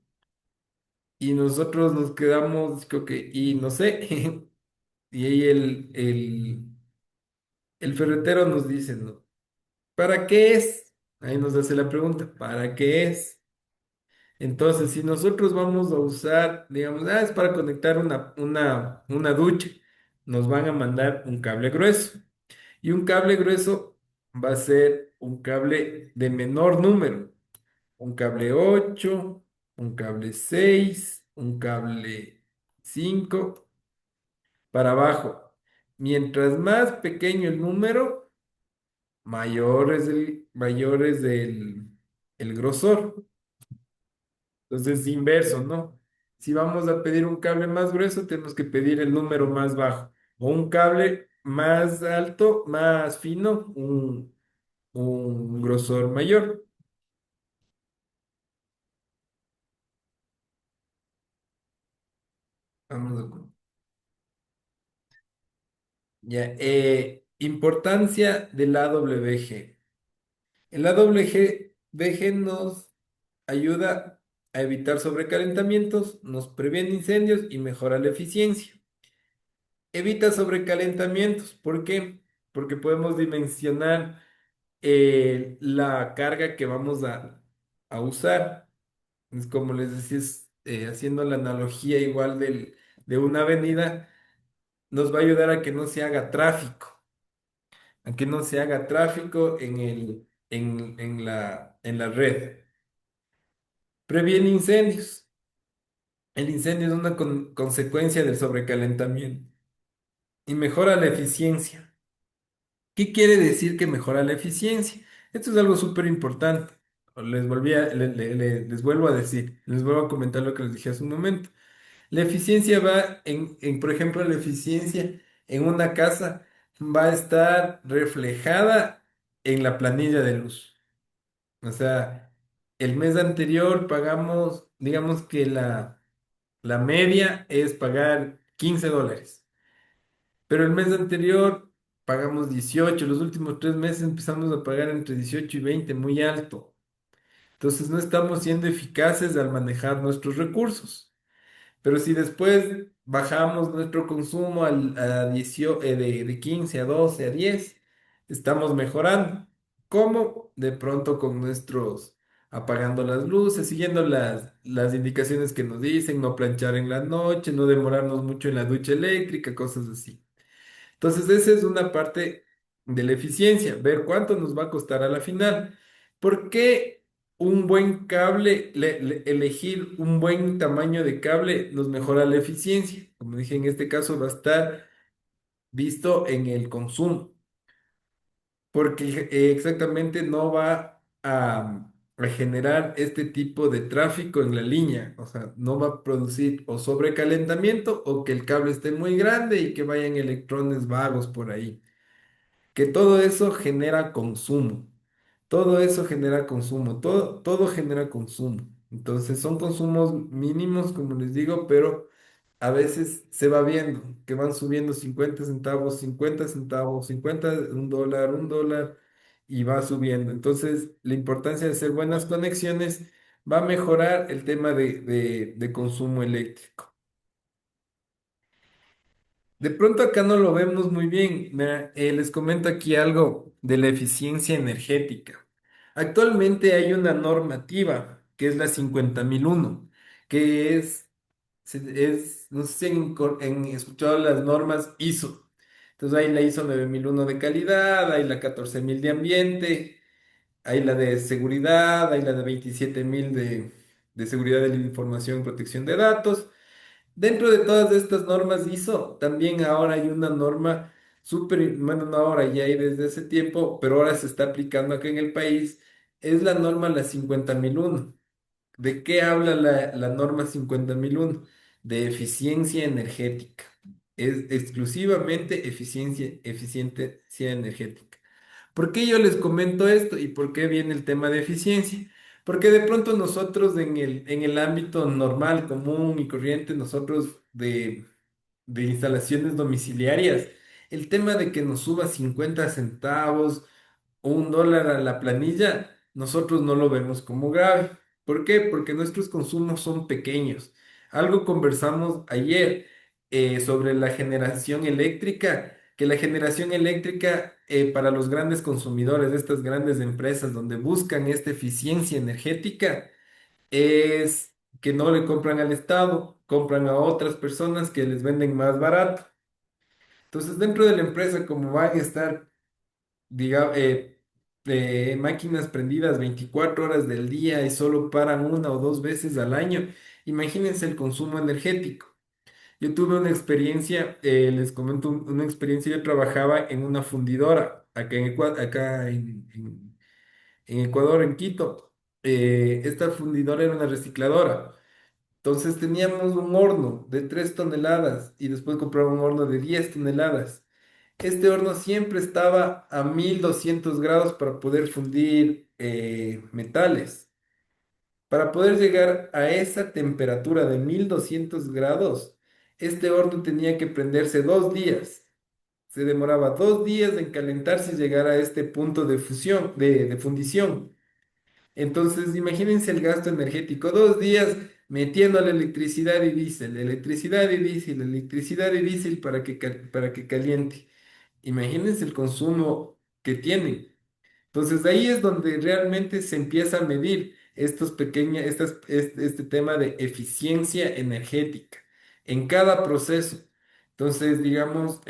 Y nosotros nos quedamos, creo que, y no sé, y ahí el ferretero nos dice, ¿no? ¿Para qué es? Ahí nos hace la pregunta, ¿para qué es? Entonces, si nosotros vamos a usar, digamos, es para conectar una ducha, nos van a mandar un cable grueso. Y un cable grueso va a ser un cable de menor número, un cable 8, un cable 6, un cable 5 para abajo. Mientras más pequeño el número, mayor es el grosor. Entonces es inverso, ¿no? Si vamos a pedir un cable más grueso, tenemos que pedir el número más bajo. O un cable más alto, más fino, un grosor mayor. Vamos a... Ya, importancia del AWG. El AWG nos ayuda a evitar sobrecalentamientos, nos previene incendios y mejora la eficiencia. Evita sobrecalentamientos. ¿Por qué? Porque podemos dimensionar la carga que vamos a usar. Es como les decía, haciendo la analogía igual de una avenida, nos va a ayudar a que no se haga tráfico, a que no se haga tráfico en la red. Previene incendios. El incendio es una consecuencia del sobrecalentamiento y mejora la eficiencia. ¿Qué quiere decir que mejora la eficiencia? Esto es algo súper importante. Les vuelvo a decir, les vuelvo a comentar lo que les dije hace un momento. La eficiencia va por ejemplo, la eficiencia en una casa va a estar reflejada en la planilla de luz. O sea, el mes anterior pagamos, digamos que la media es pagar $15, pero el mes anterior pagamos 18, los últimos 3 meses empezamos a pagar entre 18 y 20, muy alto. Entonces no estamos siendo eficaces al manejar nuestros recursos. Pero si después bajamos nuestro consumo a 18, de 15 a 12, a 10, estamos mejorando. ¿Cómo? De pronto con nuestros apagando las luces, siguiendo las indicaciones que nos dicen, no planchar en la noche, no demorarnos mucho en la ducha eléctrica, cosas así. Entonces, esa es una parte de la eficiencia, ver cuánto nos va a costar a la final. ¿Por qué un buen cable, elegir un buen tamaño de cable nos mejora la eficiencia? Como dije, en este caso va a estar visto en el consumo, porque exactamente no va a generar este tipo de tráfico en la línea, o sea, no va a producir o sobrecalentamiento o que el cable esté muy grande y que vayan electrones vagos por ahí, que todo eso genera consumo. Todo eso genera consumo, todo genera consumo. Entonces son consumos mínimos, como les digo, pero a veces se va viendo que van subiendo 50 centavos, 50 centavos, 50, un dólar, y va subiendo. Entonces, la importancia de hacer buenas conexiones va a mejorar el tema de consumo eléctrico. De pronto acá no lo vemos muy bien. Mira, les comento aquí algo de la eficiencia energética. Actualmente hay una normativa que es la 50001, que no sé si han escuchado las normas ISO. Entonces hay la ISO 9001 de calidad, hay la 14000 de ambiente, hay la de seguridad, hay la de 27000 de seguridad de la información y protección de datos. Dentro de todas estas normas ISO, también ahora hay una norma súper, bueno, no ahora, ya hay desde ese tiempo, pero ahora se está aplicando acá en el país, es la norma la 50001. ¿De qué habla la norma 50001? De eficiencia energética. Es exclusivamente eficiencia energética. ¿Por qué yo les comento esto y por qué viene el tema de eficiencia? Porque de pronto nosotros en el ámbito normal, común y corriente, nosotros de instalaciones domiciliarias, el tema de que nos suba 50 centavos o un dólar a la planilla, nosotros no lo vemos como grave. ¿Por qué? Porque nuestros consumos son pequeños. Algo conversamos ayer sobre la generación eléctrica, que la generación eléctrica para los grandes consumidores de estas grandes empresas donde buscan esta eficiencia energética es que no le compran al Estado, compran a otras personas que les venden más barato. Entonces, dentro de la empresa, como van a estar digamos, máquinas prendidas 24 horas del día y solo paran una o dos veces al año. Imagínense el consumo energético. Yo tuve una experiencia, les comento una experiencia, yo trabajaba en una fundidora acá en Ecuador, en Quito. Esta fundidora era una recicladora. Entonces teníamos un horno de 3 toneladas y después compraba un horno de 10 toneladas. Este horno siempre estaba a 1200 grados para poder fundir metales. Para poder llegar a esa temperatura de 1200 grados, este horno tenía que prenderse 2 días. Se demoraba 2 días en calentarse y llegar a este punto de fusión, de fundición. Entonces, imagínense el gasto energético, 2 días metiendo la electricidad y diésel, electricidad y diésel para que caliente. Imagínense el consumo que tienen. Entonces, ahí es donde realmente se empieza a medir este tema de eficiencia energética en cada proceso. Entonces, digamos,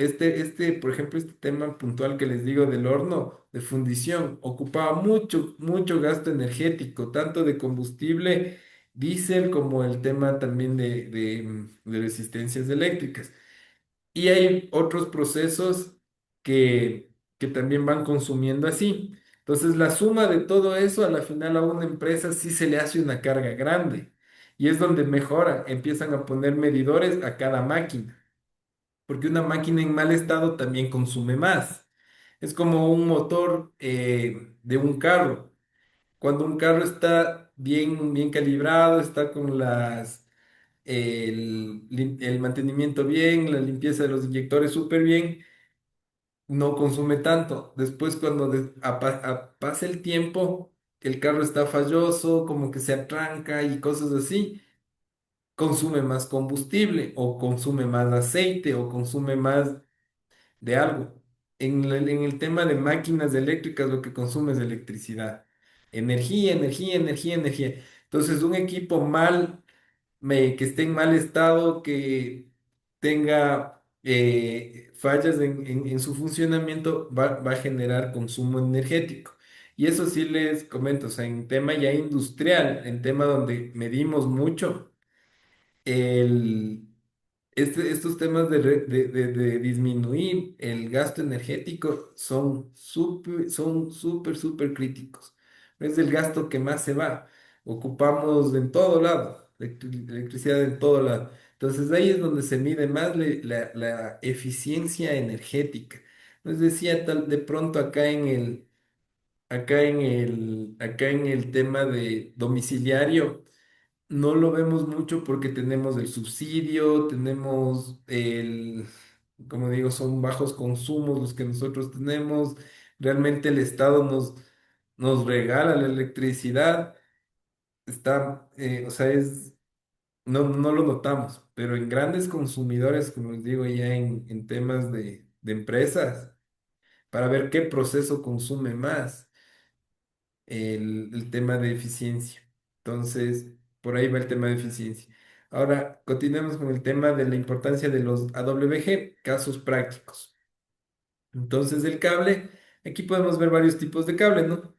por ejemplo, este tema puntual que les digo del horno de fundición, ocupaba mucho, mucho gasto energético, tanto de combustible, diésel, como el tema también de resistencias eléctricas. Y hay otros procesos que también van consumiendo así. Entonces, la suma de todo eso, a la final a una empresa sí se le hace una carga grande. Y es donde mejora, empiezan a poner medidores a cada máquina, porque una máquina en mal estado también consume más. Es como un motor de un carro. Cuando un carro está bien, bien calibrado, está con el mantenimiento bien, la limpieza de los inyectores súper bien, no consume tanto. Después, cuando pasa el tiempo, el carro está falloso, como que se atranca y cosas así, consume más combustible o consume más aceite o consume más de algo. En el tema de máquinas eléctricas, lo que consume es electricidad. energía, energía, energía, energía. Entonces, un equipo que esté en mal estado, que tenga fallas en su funcionamiento, va a generar consumo energético. Y eso sí les comento, o sea, en tema ya industrial, en tema donde medimos mucho, el, estos temas de disminuir el gasto energético son súper, súper críticos. Es el gasto que más se va. Ocupamos en todo lado, electricidad en todo lado. Entonces ahí es donde se mide más la eficiencia energética. Les decía, de pronto acá en el tema de domiciliario. No lo vemos mucho porque tenemos el subsidio, tenemos como digo, son bajos consumos los que nosotros tenemos. Realmente el Estado nos regala la electricidad. O sea, no lo notamos, pero en grandes consumidores, como les digo, ya en temas de empresas, para ver qué proceso consume más el tema de eficiencia. Entonces, por ahí va el tema de eficiencia. Ahora, continuemos con el tema de la importancia de los AWG, casos prácticos. Entonces, el cable, aquí podemos ver varios tipos de cable, ¿no?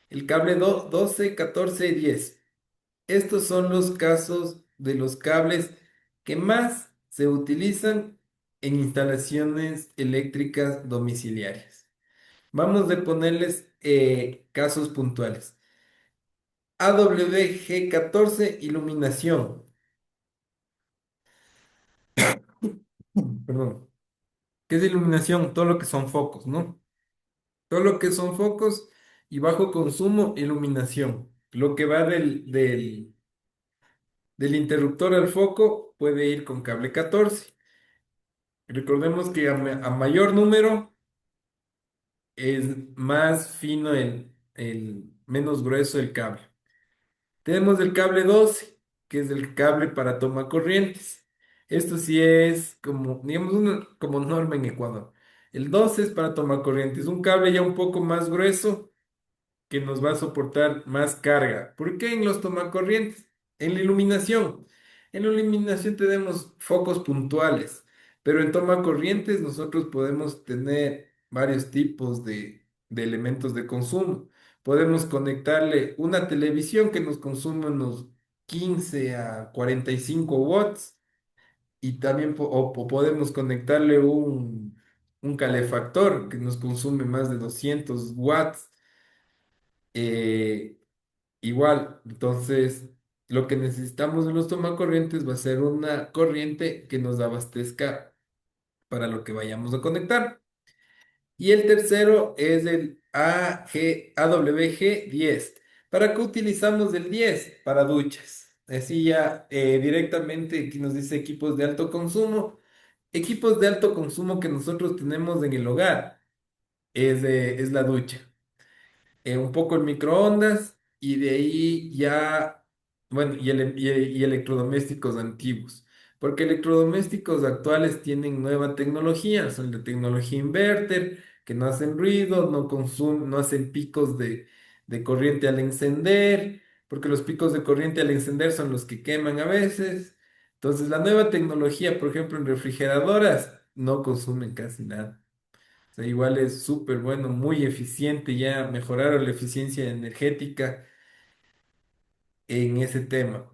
El cable 12, 14 y 10. Estos son los casos de los cables que más se utilizan en instalaciones eléctricas domiciliarias. Vamos a ponerles casos puntuales. AWG14 iluminación. Perdón. ¿Qué es iluminación? Todo lo que son focos, ¿no? Todo lo que son focos y bajo consumo, iluminación. Lo que va del interruptor al foco puede ir con cable 14. Recordemos que a mayor número es más fino menos grueso el cable. Tenemos el cable 12, que es el cable para toma corrientes. Esto sí es como, digamos, como norma en Ecuador. El 12 es para toma corrientes, un cable ya un poco más grueso que nos va a soportar más carga. ¿Por qué en los tomacorrientes? En la iluminación. En la iluminación tenemos focos puntuales, pero en tomacorrientes nosotros podemos tener varios tipos de elementos de consumo. Podemos conectarle una televisión que nos consume unos 15 a 45 watts y también o podemos conectarle un calefactor que nos consume más de 200 watts. Eh, Igual, entonces, lo que necesitamos en los tomacorrientes va a ser una corriente que nos abastezca para lo que vayamos a conectar. Y el tercero es el AWG10. ¿Para qué utilizamos el 10? Para duchas. Así ya directamente aquí nos dice equipos de alto consumo. Equipos de alto consumo que nosotros tenemos en el hogar es la ducha, un poco el microondas y de ahí ya, bueno, y electrodomésticos antiguos, porque electrodomésticos actuales tienen nueva tecnología, son de tecnología inverter, que no hacen ruido, no hacen picos de corriente al encender, porque los picos de corriente al encender son los que queman a veces. Entonces, la nueva tecnología, por ejemplo, en refrigeradoras, no consumen casi nada. O sea, igual es súper bueno, muy eficiente, ya mejoraron la eficiencia energética en ese tema,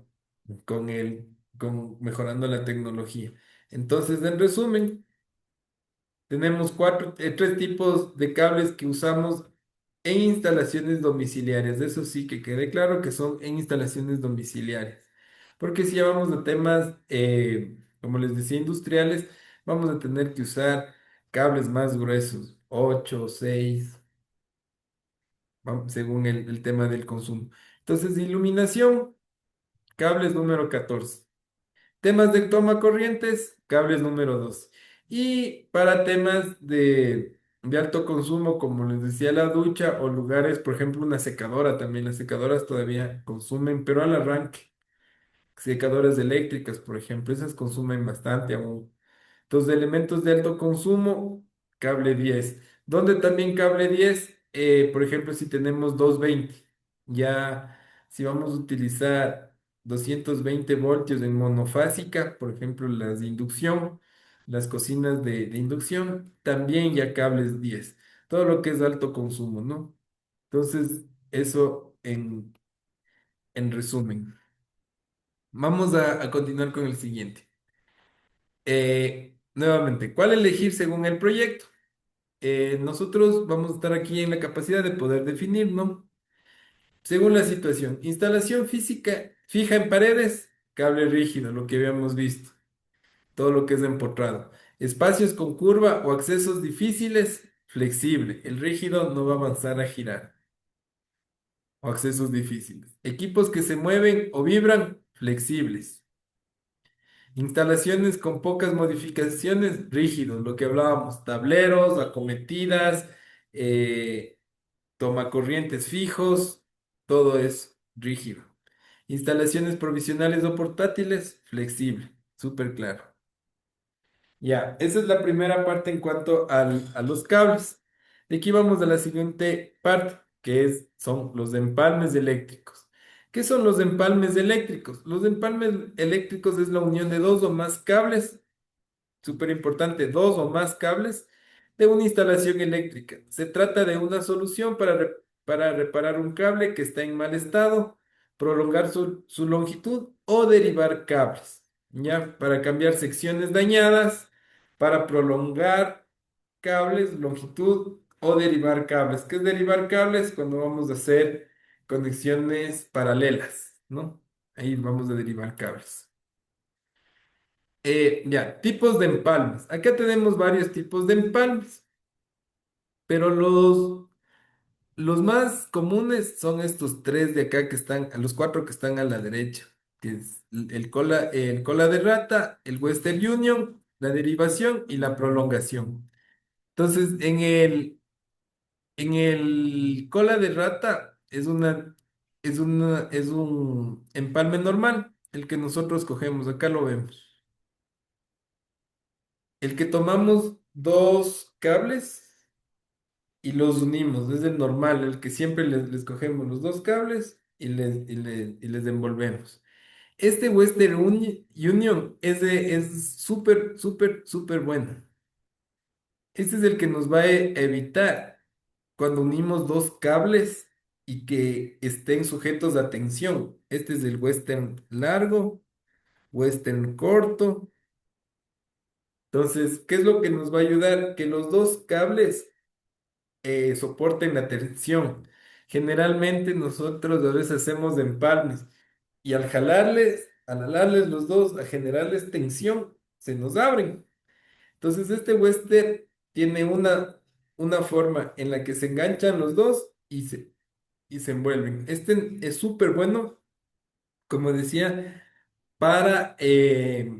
con mejorando la tecnología. Entonces, en resumen, tenemos tres tipos de cables que usamos en instalaciones domiciliarias. Eso sí que quede claro que son en instalaciones domiciliarias. Porque si ya vamos a temas, como les decía, industriales, vamos a tener que usar cables más gruesos, 8, 6 según el tema del consumo. Entonces, iluminación, cables número 14. Temas de toma corrientes, cables número 12. Y para temas de alto consumo, como les decía, la ducha o lugares, por ejemplo, una secadora también. Las secadoras todavía consumen, pero al arranque. Secadoras eléctricas, por ejemplo, esas consumen bastante aún. Entonces, elementos de alto consumo, cable 10. ¿Dónde también cable 10? por ejemplo, si tenemos 220, ya si vamos a utilizar 220 voltios en monofásica, por ejemplo, las de inducción, las cocinas de inducción, también ya cables 10, todo lo que es alto consumo, ¿no? Entonces, eso en resumen. Vamos a continuar con el siguiente. Nuevamente, ¿cuál elegir según el proyecto? Nosotros vamos a estar aquí en la capacidad de poder definir, ¿no? Según la situación, instalación física fija en paredes, cable rígido, lo que habíamos visto, todo lo que es empotrado. Espacios con curva o accesos difíciles, flexible. El rígido no va a avanzar a girar. O accesos difíciles. Equipos que se mueven o vibran, flexibles. Instalaciones con pocas modificaciones, rígidos, lo que hablábamos, tableros, acometidas, eh, tomacorrientes fijos, todo es rígido. Instalaciones provisionales o portátiles, flexible, súper claro. Ya, esa es la primera parte en cuanto a los cables. De aquí vamos a la siguiente parte, que son los empalmes eléctricos. ¿Qué son los empalmes eléctricos? Los empalmes eléctricos es la unión de dos o más cables, súper importante, dos o más cables de una instalación eléctrica. Se trata de una solución para reparar un cable que está en mal estado, prolongar su longitud o derivar cables, ¿ya? Para cambiar secciones dañadas, para prolongar cables, longitud o derivar cables. ¿Qué es derivar cables? Cuando vamos a hacer conexiones paralelas, ¿no? Ahí vamos a derivar cables. Ya, tipos de empalmes. Acá tenemos varios tipos de empalmes, pero los más comunes son estos tres de acá que están, los cuatro que están a la derecha, que es el cola de rata, el Western Union, la derivación y la prolongación. Entonces, en el cola de rata es un empalme normal, el que nosotros cogemos, acá lo vemos. El que tomamos dos cables y los unimos, es el normal, el que siempre les cogemos los dos cables y les envolvemos. Este Western Union es súper, súper, súper bueno. Este es el que nos va a evitar cuando unimos dos cables y que estén sujetos a tensión. Este es el Western largo, Western corto. Entonces, ¿qué es lo que nos va a ayudar? Que los dos cables soporten la tensión. Generalmente nosotros a veces hacemos empalmes y al jalarles los dos, a generarles tensión, se nos abren. Entonces este Wester tiene una forma en la que se enganchan los dos y se envuelven. Este es súper bueno, como decía, para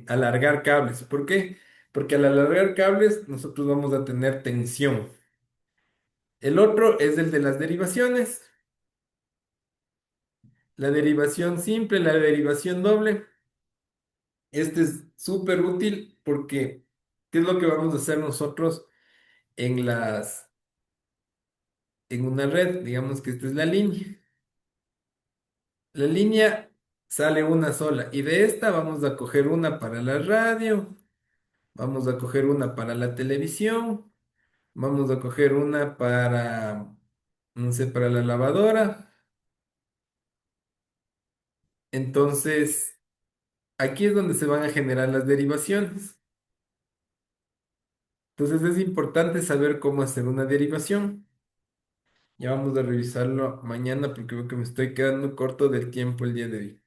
alargar cables. ¿Por qué? Porque al alargar cables nosotros vamos a tener tensión. El otro es el de las derivaciones. La derivación simple, la derivación doble. Este es súper útil porque, ¿qué es lo que vamos a hacer nosotros en una red? Digamos que esta es la línea. La línea sale una sola y de esta vamos a coger una para la radio, vamos a coger una para la televisión, vamos a coger una para, no sé, para la lavadora. Entonces, aquí es donde se van a generar las derivaciones. Entonces es importante saber cómo hacer una derivación. Ya vamos a revisarlo mañana porque veo que me estoy quedando corto del tiempo el día de hoy.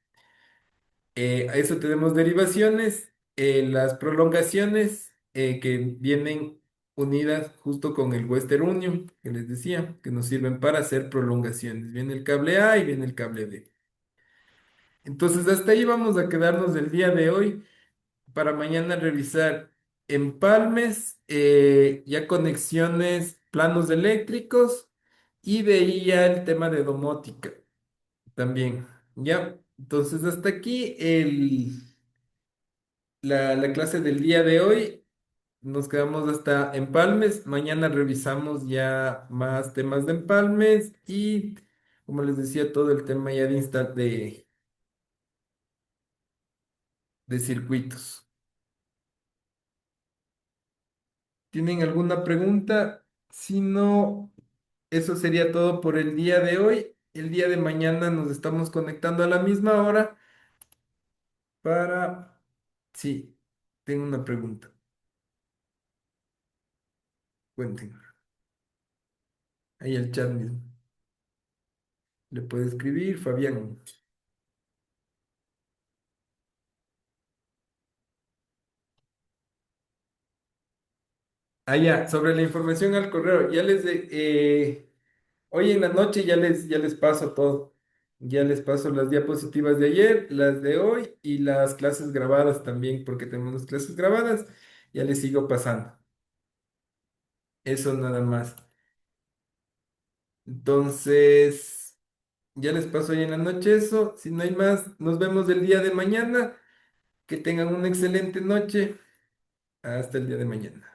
A eso tenemos derivaciones, las prolongaciones que vienen unidas justo con el Western Union, que les decía, que nos sirven para hacer prolongaciones. Viene el cable A y viene el cable B. Entonces hasta ahí vamos a quedarnos del día de hoy para mañana revisar empalmes, ya conexiones, planos eléctricos y de ahí ya el tema de domótica también. Ya, entonces hasta aquí la clase del día de hoy. nos quedamos hasta empalmes. Mañana revisamos ya más temas de empalmes y, como les decía, todo el tema ya de circuitos. ¿Tienen alguna pregunta? Si no, eso sería todo por el día de hoy. El día de mañana nos estamos conectando a la misma hora para... Sí, tengo una pregunta. Cuenten. Ahí el chat mismo. Le puede escribir Fabián. Ah, ya, sobre la información al correo. Hoy en la noche ya les paso todo. Ya les paso las diapositivas de ayer, las de hoy y las clases grabadas también, porque tenemos las clases grabadas. Ya les sigo pasando. Eso nada más. Entonces, ya les paso hoy en la noche eso. Si no hay más, nos vemos el día de mañana. Que tengan una excelente noche. Hasta el día de mañana.